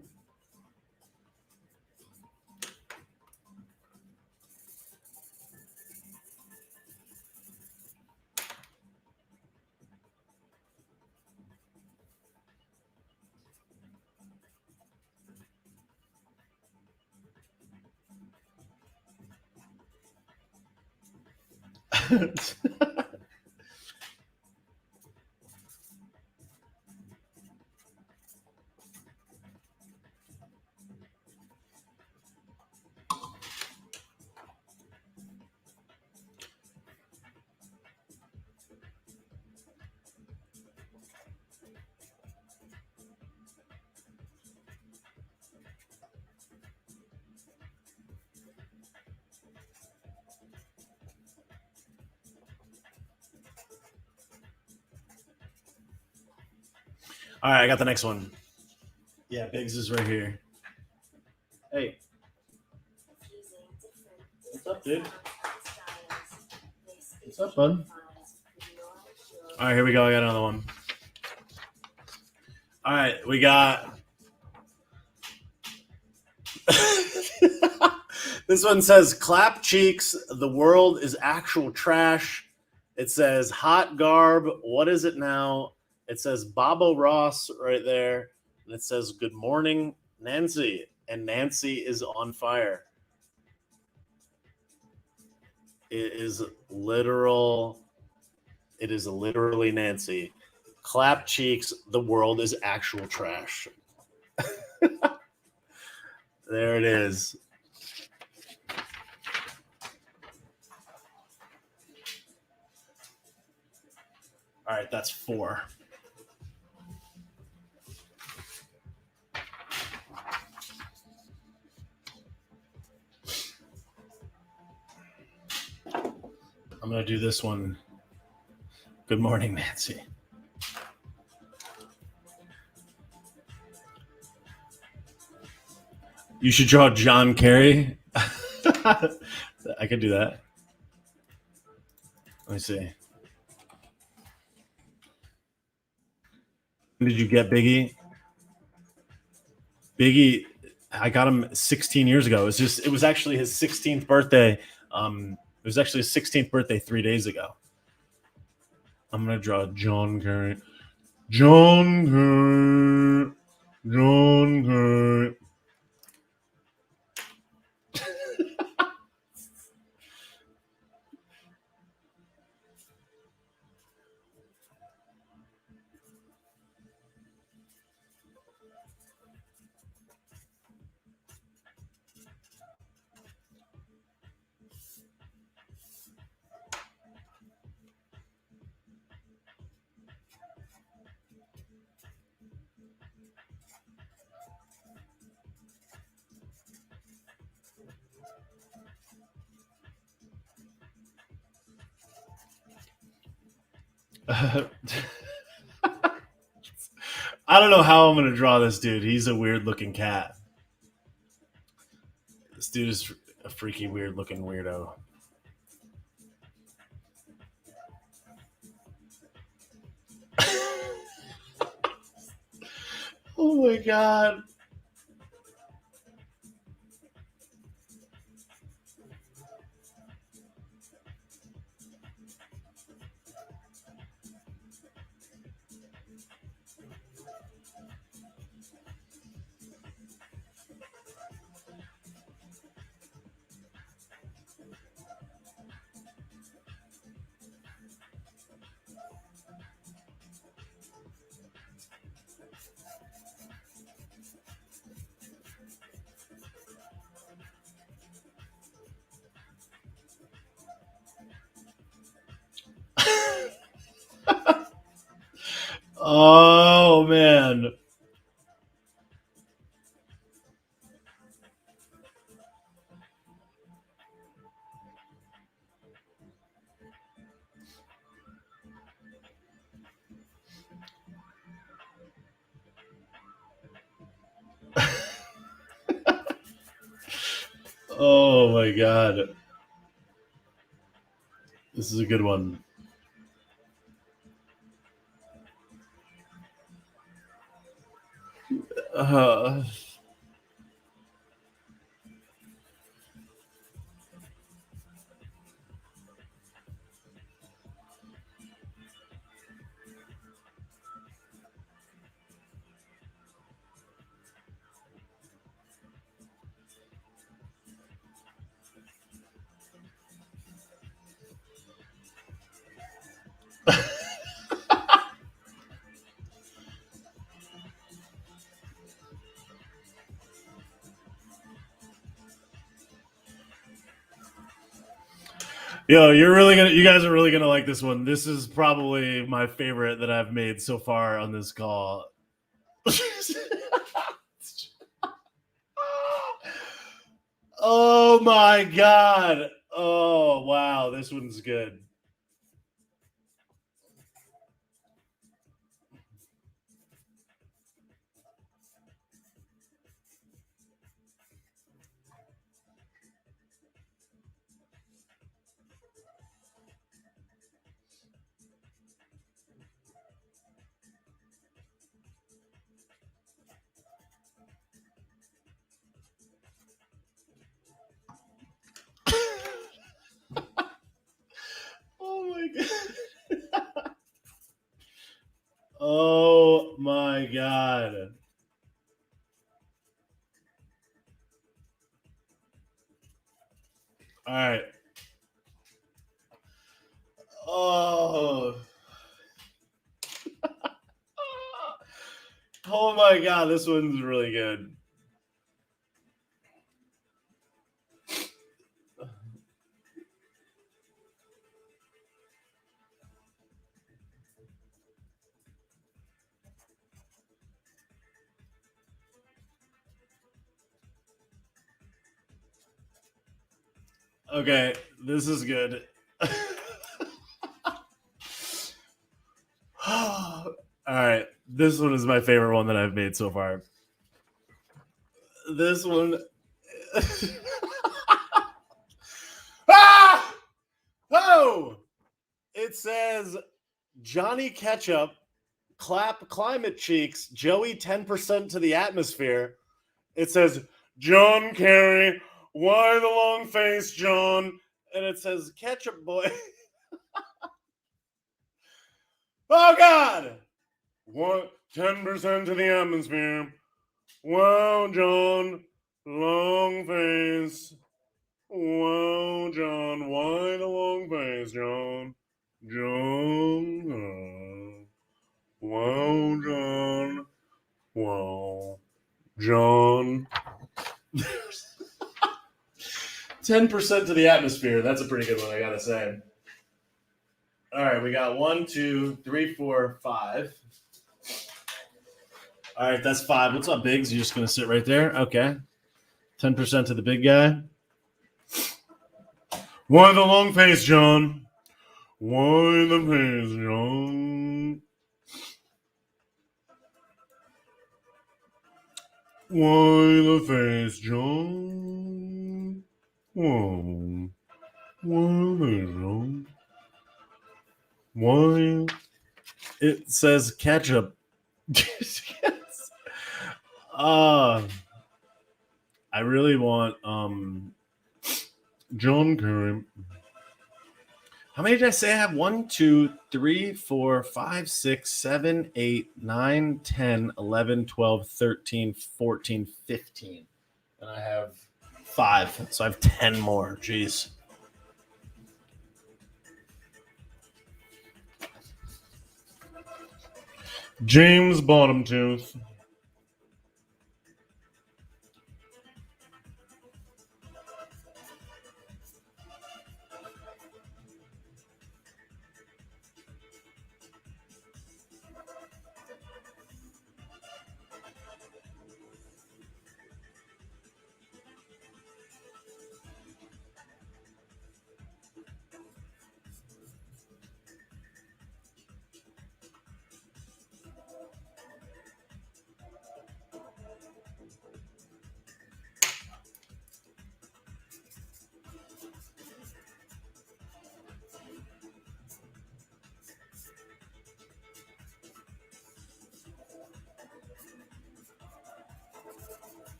All right, I got the next one. Yeah, Biggs is right here. Hey, Fusing different what's up, dude? sounds and styles. They speak What's up, bud? unifies pure, All right, here we go. I got another one. All right, we got. This one says, clap cheeks, the world is actual trash. It says, hot garb, what is it now? It says, Bobo Ross right there. And it says, good morning, Nancy. And Nancy is on fire. It is literal. It is literally Nancy. Clap cheeks, the world is actual trash. There it is. All right, that's 4. I'm going to do this one. Good morning, Nancy. You should draw John Kerry. I could do that. Let me see. When did you get Biggie? Biggie, I got him 16 years ago. It was actually his 16th birthday. It was actually his 16th birthday 3 days ago. I'm gonna draw John Kerry. John Kerry. John Kerry. I don't know how I'm gonna draw this dude. He's a weird looking cat. This dude is a freaky, weird looking weirdo. Oh my god. Oh man. Oh my god. This is a good one. Uh, Yo, you guys are really gonna like this one. This is probably my favorite that I've made so far on this call. Oh my god. Oh wow, this one's good. Oh my god. All right. Oh. Oh my god, this one's really good. Okay, this is good. All right, this one is my favorite one that I've made so far. This one. Ah! Oh! It says Johnny Ketchup, clap climate cheeks, Joey 10% to the atmosphere. It says John Kerry, why the long face, John? And it says Ketchup Boy. Oh God! 10% to the atmosphere. Wow, John, long face. Wow, John, why the long face, John? John, wow, John, wow, John. 10% to the atmosphere. That's a pretty good one, I gotta say. All right, we got 1, 2, 3, 4, 5. All right, that's 5. What's up, Biggs? You're just gonna sit right there? Okay. 10% to the big guy. Why the long face, John? Why the face, John? Why the face, John? Whoa. Why the face, John? Why? It says ketchup. I really want John Kerry. How many did I say I have? 1, 2, 3, 4, 5, 6, 7, 8, 9, 10, 11, 12, 13, 14, 15. And I have 5. So I have 10 more. Jeez. James Bottomtooth.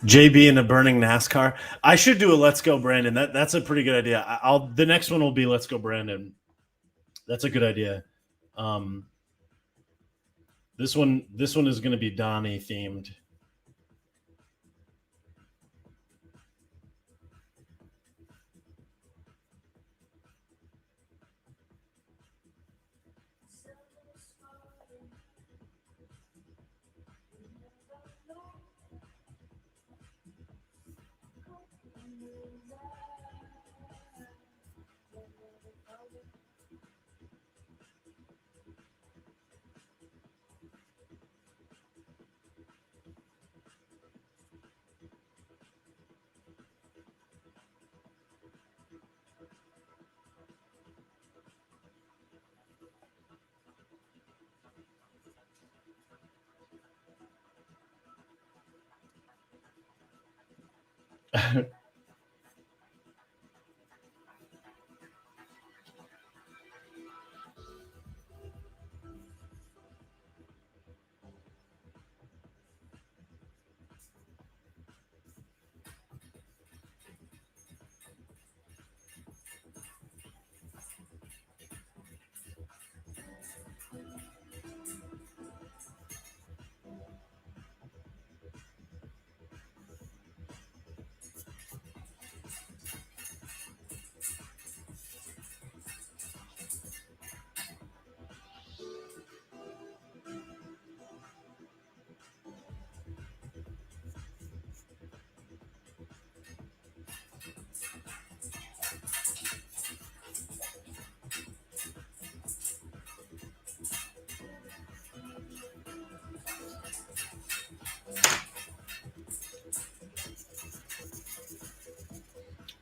JB in a burning NASCAR. I should do a Let's Go Brandon. That's a pretty good idea. The next one will be Let's Go Brandon. That's a good idea. This one is going to be Donnie themed.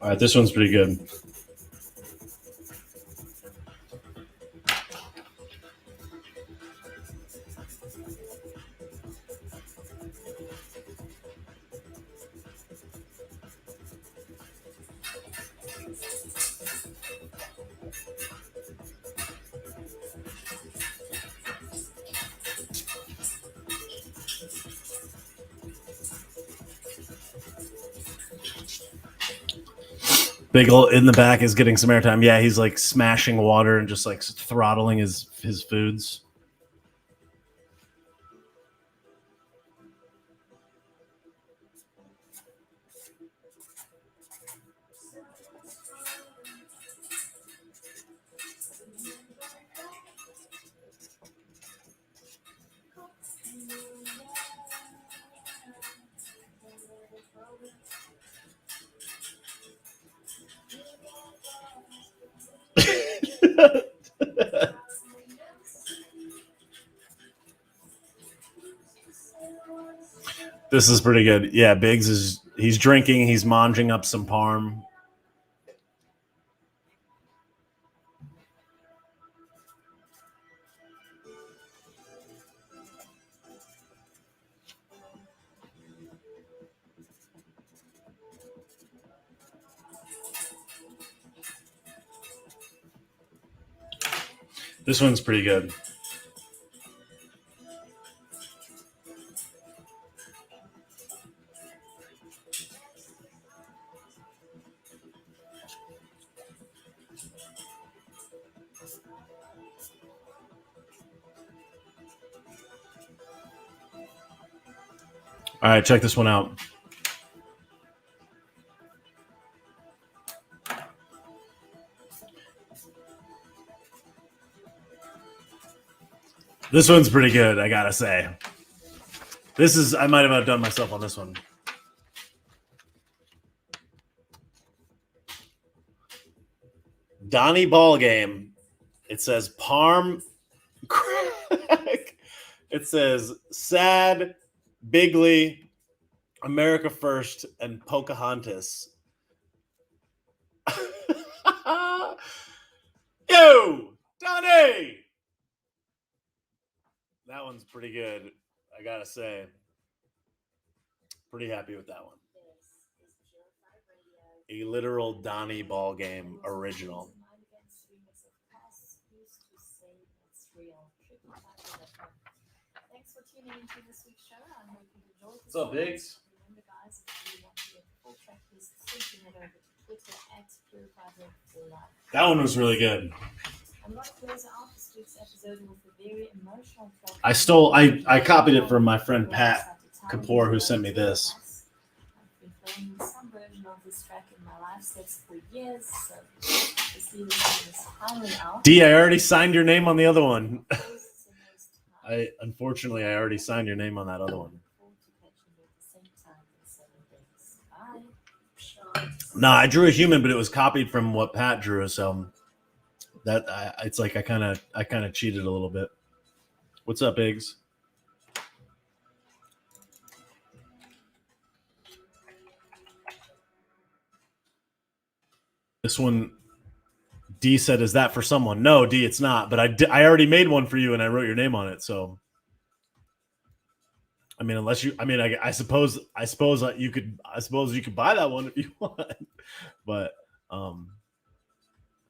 All right, this one's pretty good. Big ol' in the back is getting some airtime. Yeah, he's like smashing water and just like throttling his foods. This is pretty good. Yeah, Biggs he's drinking, he's manging up some parm. This one's pretty good. All right, check this one out. This one's pretty good, I gotta say. I might have outdone myself on this one. Donnie Ball Game. It says Parm. It says Sad, Bigley, America First, and Pocahontas. Yo, Donnie! That one's pretty good, I gotta say. Pretty happy with that one. A literal Donnie Ball Game original. Thanks for tuning into this week's show. I hope you enjoyed this. What's up, Biggs? Remember, guys, if you want to get the full track list, simply head over to Twitter @PurifiedRedForLife. That one was really good. I'm going to close out this week's episode with a very emotional track. I copied it from my friend Pat Kapoor, who sent me this. I've been playing some version of this track in my live sets for years, so this season is finally out. D, I already signed your name on the other one. Unfortunately, I already signed your name on that other one. No, I drew a human, but it was copied from what Pat drew. So it's like I kind of cheated a little bit. What's up, Biggs? This one, D said, "Is that for someone?" No, D, it's not. But I already made one for you, and I wrote your name on it. So I mean, unless you, I mean, I suppose you could buy that one if you want, but um,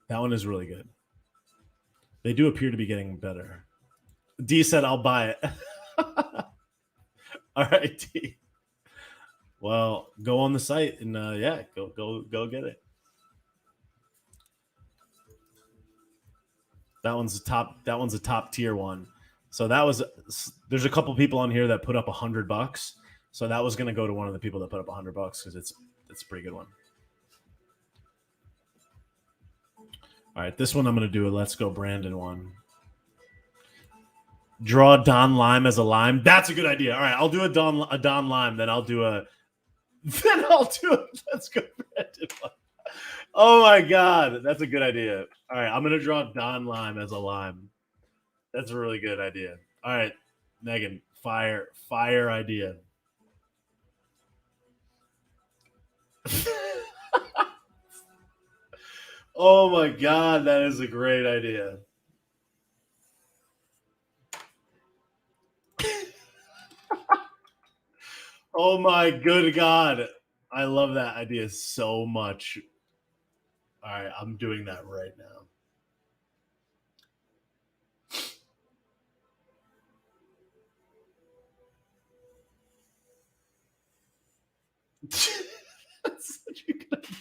that one is really good. They do appear to be getting better. D said, "I'll buy it." All right, D. Well, go on the site and yeah, go get it. That one's a top. That one's a top tier one. So that was. There's a couple people on here that put up $100. So that was going to go to one of the people that put up $100 because it's a pretty good one. All right, this one I'm going to do a Let's Go Brandon one. Draw Don Lime as a lime. That's a good idea. All right, I'll do a Don Lime. Then I'll do a Let's Go Brandon one. Oh my god, that's a good idea. All right, I'm gonna draw Don Lime as a lime. That's a really good idea. All right, Megan, fire idea. Oh my god, that is a great idea. Oh my good god. I love that idea so much. All right, I'm doing that right now. That's such a good idea.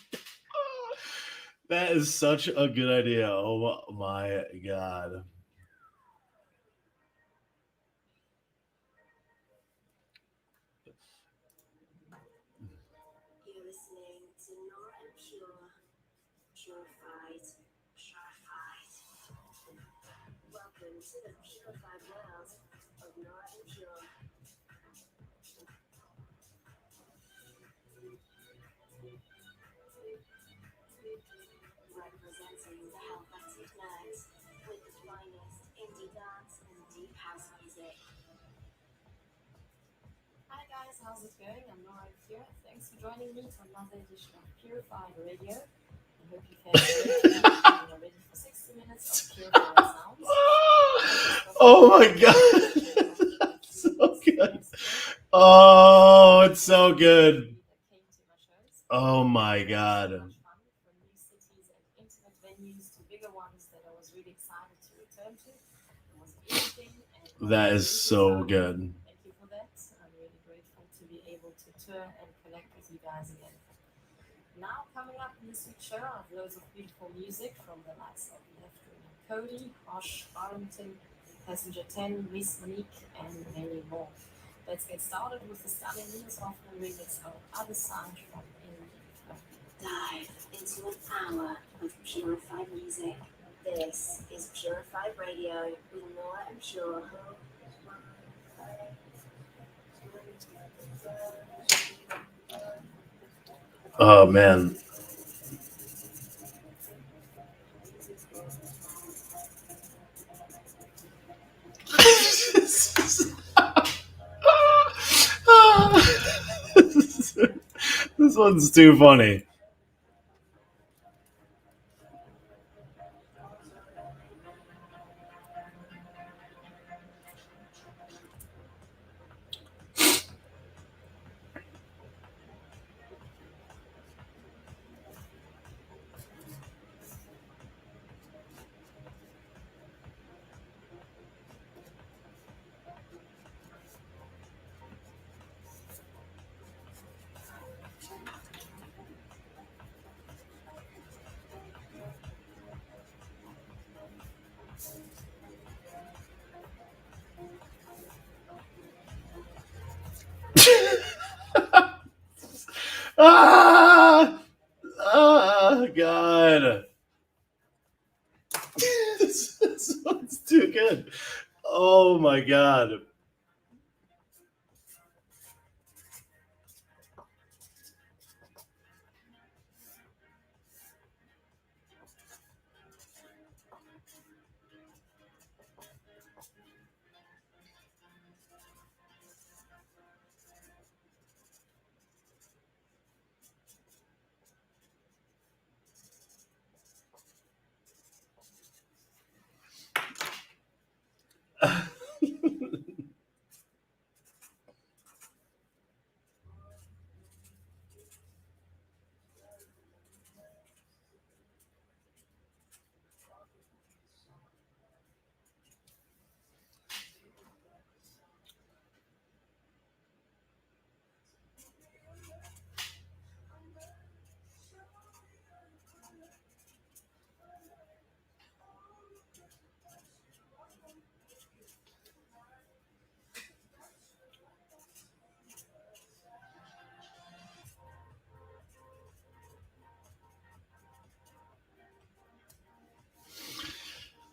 That is such a good idea. Oh my god. You're listening to Nora and Pure, Purified. Welcome to the purified world of Nora and Pure. Representing the Helvetic nerds with the finest indie dance and deep house music. Hi guys, how's it going? I'm Nora here. Thanks for joining me for another edition of Purified Radio. I hope you can you're ready for 60 minutes of purified sounds. Oh my god. That's so good. Oh, it's so good. Oh my god. From new cities and intimate venues to bigger ones that I was really excited to return to. It was interesting and That is so good. thank you for that. I'm really grateful to be able to tour and connect with you guys again. Now coming up in this week's show, I have loads of beautiful music from the likes of Left Wing and Cody, Hosh, Arlington, Passenger 10, Miss Monique, and many more. Let's get started with the stunning Linus Hoffman remix of Other Side from In. Dive into an hour of purified music. This is Purified Radio with Nora and Pure. Oh man. This one's too funny. God. This one's too good. Oh my god.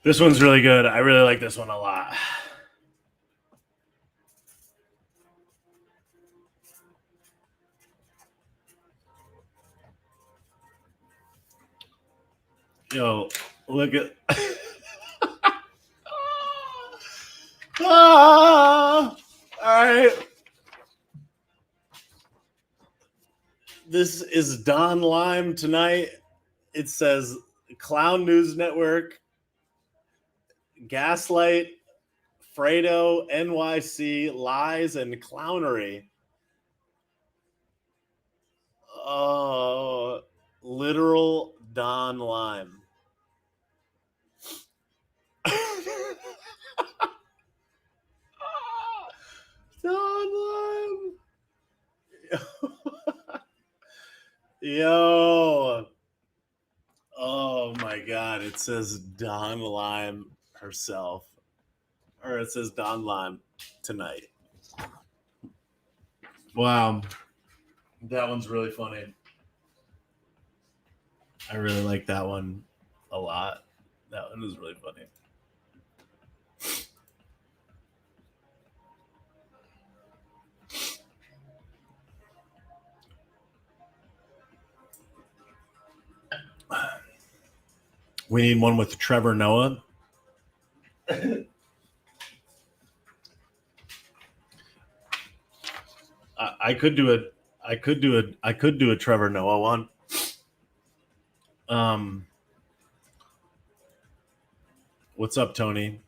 This one's really good. I really like this one a lot. Yo, look at. All right. This is Don Lime tonight. It says Clown News Network, Gaslight, Fredo, NYC, Lies, and Clownery. Oh, literal Don Lime. Don Lime. Yo. Oh my God. It says Don Lime herself. Or it says Don Lime tonight. Wow. That one's really funny. I really like that one a lot. That one is really funny. We need one with Trevor Noah. I could do a Trevor Noah one. What's up, Tony?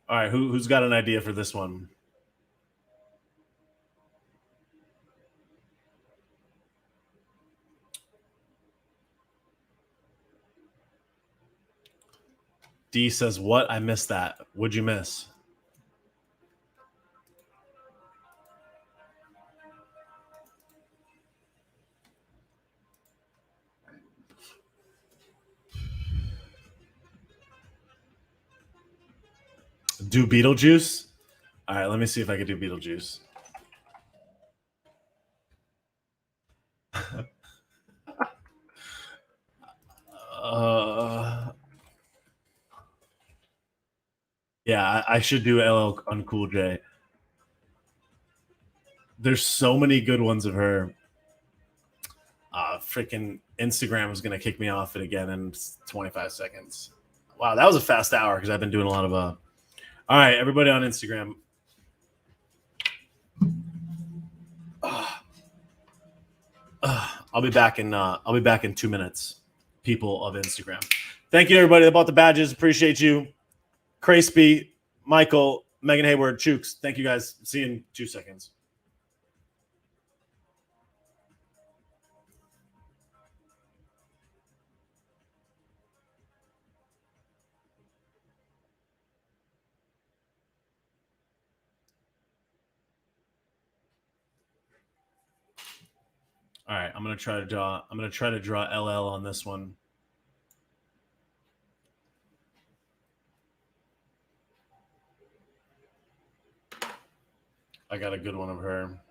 All right, who's got an idea for this one? D says, "What? I missed that. What'd you miss?" Do Beetlejuice? All right, let me see if I can do Beetlejuice. Yeah, I should do LL on Cool J. There's so many good ones of her. Freaking Instagram is gonna kick me off it again in 25 seconds. Wow, that was a fast hour because I've been doing a lot of. All right, everybody on Instagram. I'll be back in 2 minutes. People of Instagram. Thank you, everybody that bought the badges. Appreciate you. Crispy, Michael, Megan Hayward, Chooks. Thank you guys. See you in 2 seconds. All right, I'm gonna try to draw LL on this one. I got a good one of her.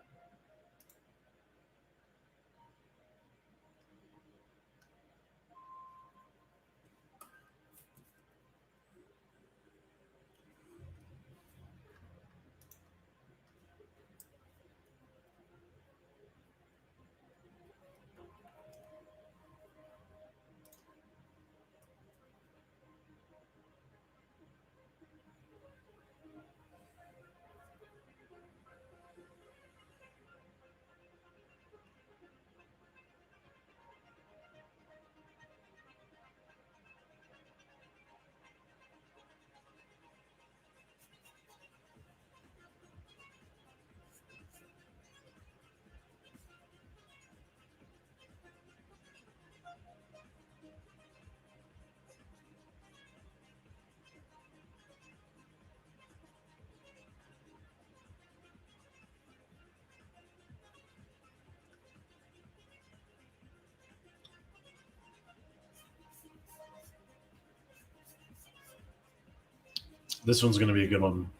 This one's going to be a good one.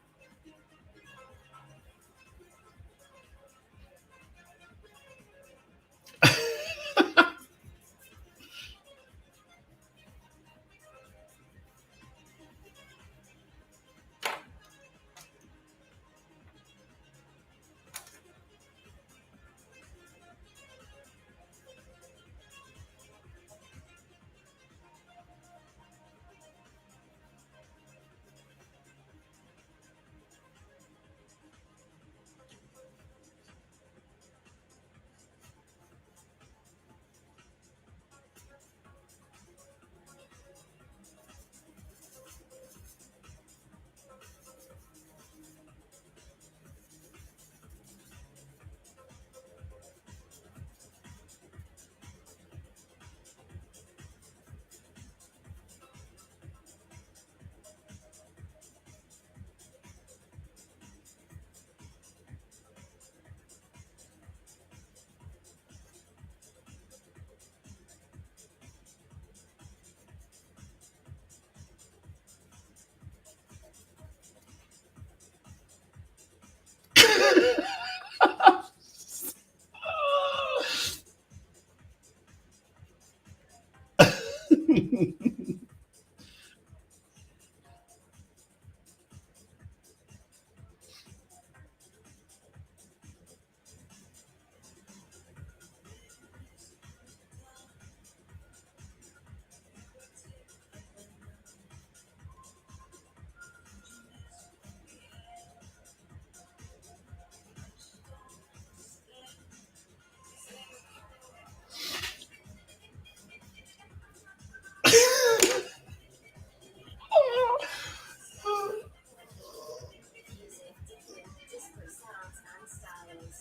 Music, different, disparate sounds and styles.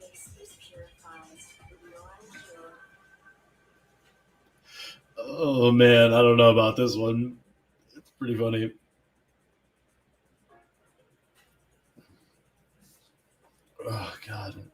This is Purified with Laura and Pure. Oh man, I don't know about this one. It's pretty funny. Oh god.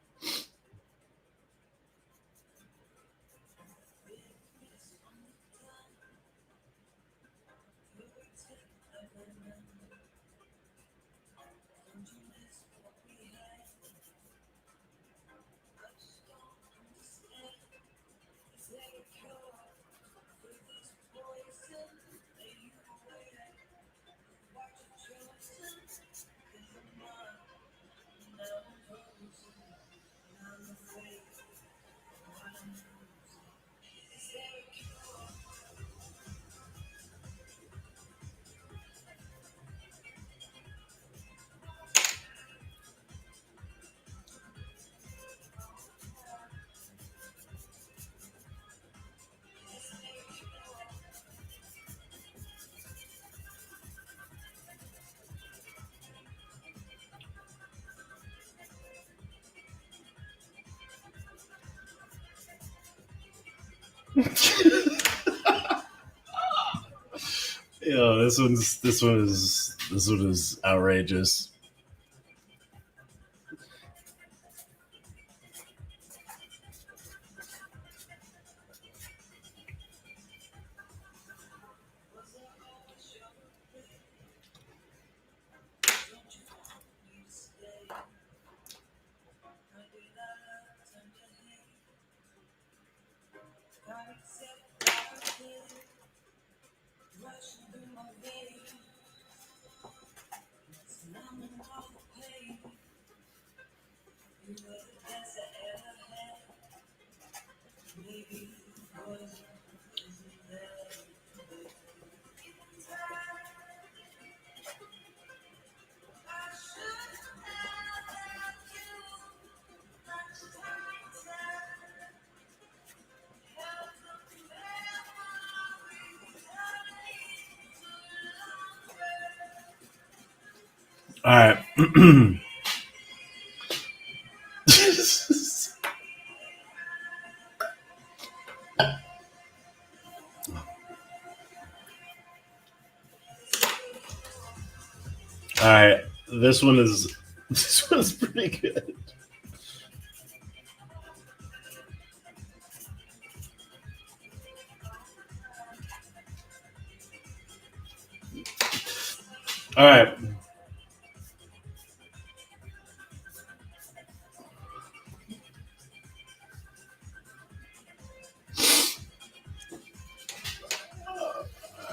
Yeah, this one is outrageous. All right. All right. This one is this one's pretty good. All right.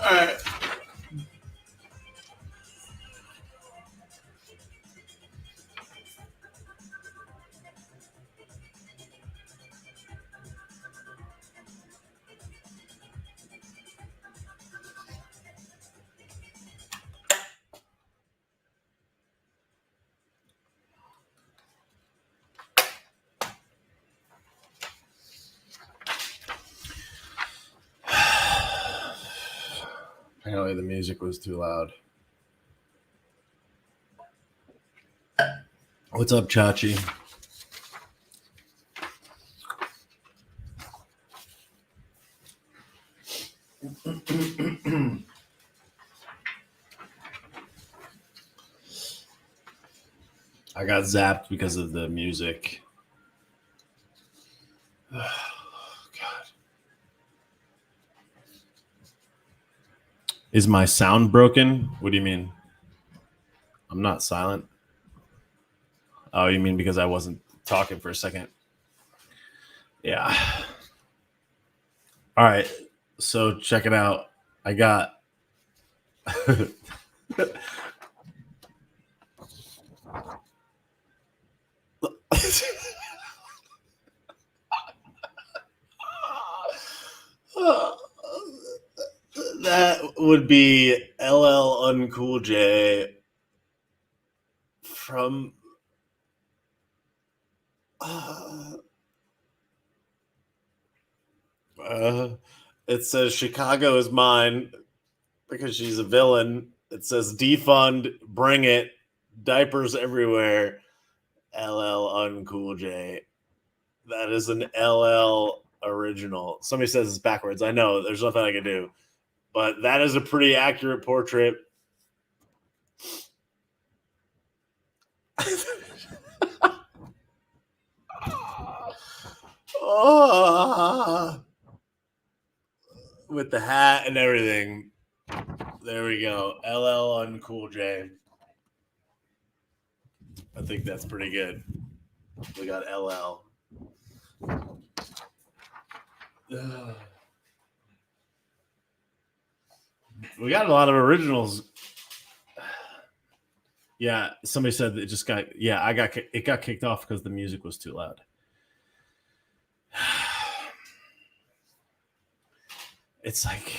All right. Apparently, the music was too loud. What's up, Chachi? I got zapped because of the music. God. Is my sound broken? What do you mean? I'm not silent. Oh, you mean because I wasn't talking for a second? Yeah. All right. So check it out. I got. That would be LL Uncool J from it says Chicago is mine because she's a villain. It says defund, bring it, diapers everywhere. LL Uncool J. That is an LL original. Somebody says it's backwards. I know there's nothing I can do, but that is a pretty accurate portrait. Oh, with the hat and everything. There we go. LL Uncool J. I think that's pretty good. We got LL. We got a lot of originals. Yeah, somebody said it just got. Yeah, it got kicked off because the music was too loud. It's like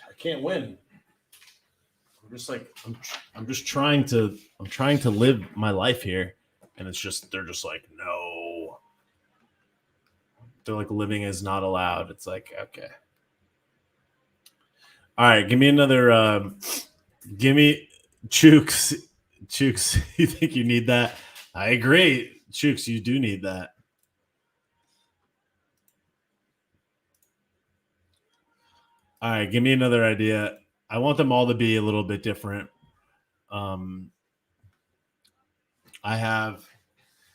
I can't win. I'm just like I'm just trying to live my life here, and it's just they're just like no. They're like living is not allowed. It's like okay. All right, give me another. Give me Chooks. Chooks, you think you need that? I agree, Chooks. You do need that. All right, give me another idea. I want them all to be a little bit different. I have.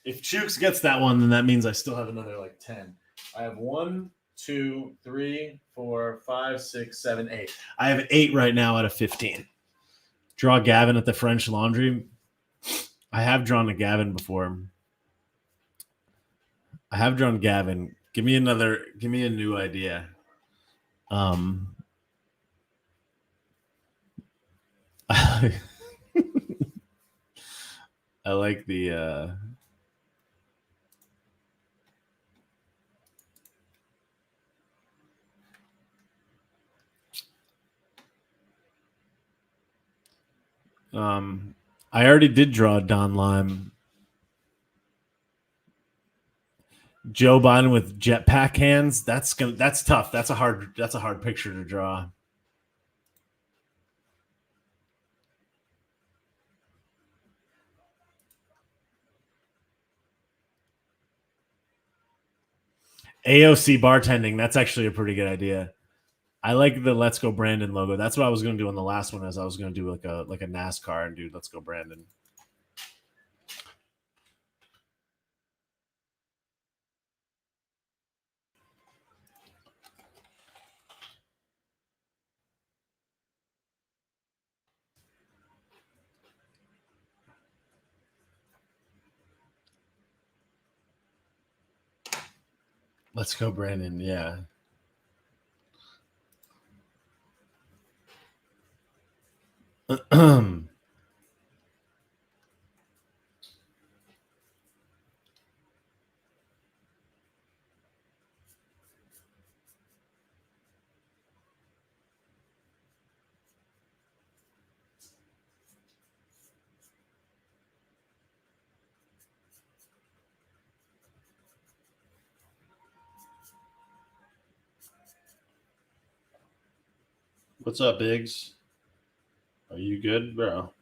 If Chooks gets that one, then that means I still have another like 10. I have 1, 2, 3, 4, 5, 6, 7, 8. I have 8 right now out of 15. Draw Gavin at the French Laundry. I have drawn a Gavin before. I have drawn Gavin. Give me a new idea. I like the I already did draw Don Lime. Joe Biden with jetpack hands. That's tough. That's a hard picture to draw. AOC bartending. That's actually a pretty good idea. I like the Let's Go Brandon logo. That's what I was going to do on the last one. As I was going to do like a NASCAR and do Let's Go Brandon. Let's go, Brandon. Yeah. What's up, Biggs? Are you good, bro?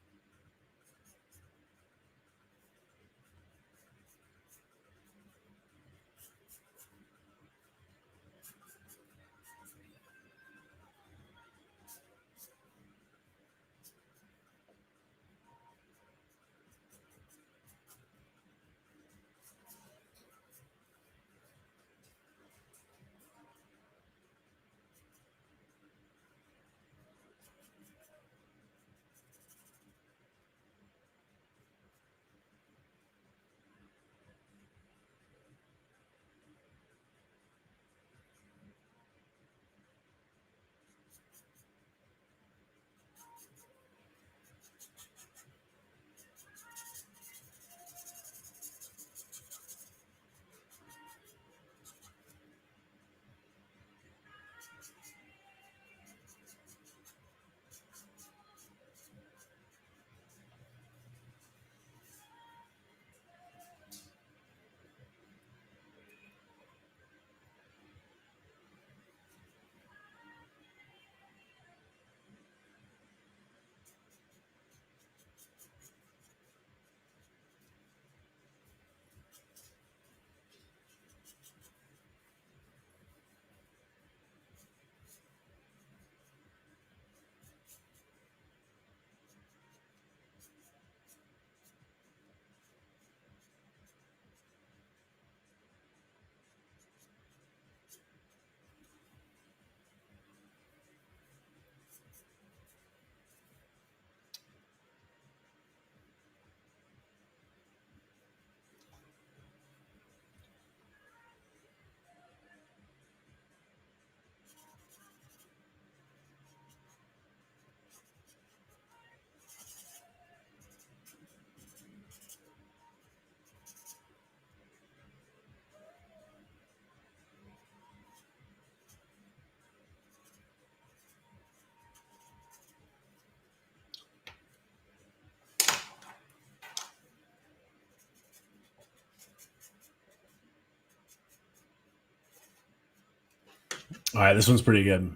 All right, this one's pretty good.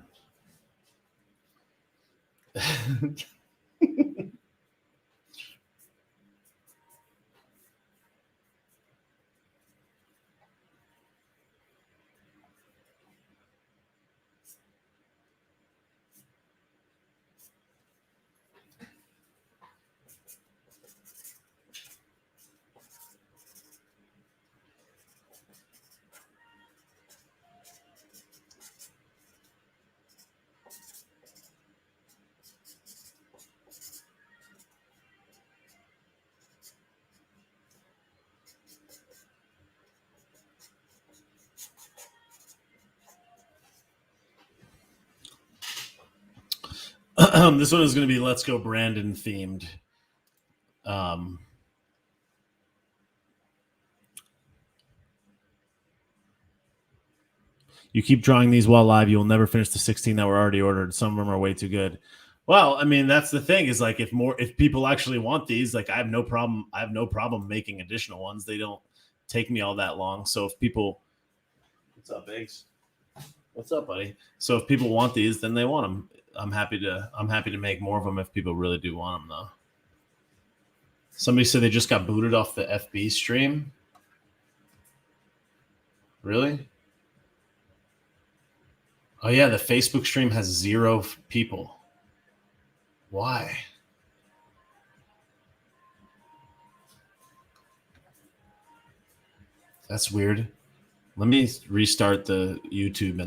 This one is going to be Let's Go Brandon themed. You keep drawing these while live, you will never finish the 16 that were already ordered. Some of them are way too good. Well, I mean, that's the thing is like if people actually want these, like I have no problem making additional ones. They don't take me all that long. So if people, what's up, Biggs? What's up, buddy? So if people want these, then they want them. I'm happy to make more of them if people really do want them, though. Somebody said they just got booted off the FB stream. Really? Oh yeah, the Facebook stream has 0 people. Why? That's weird. Let me restart the YouTube and the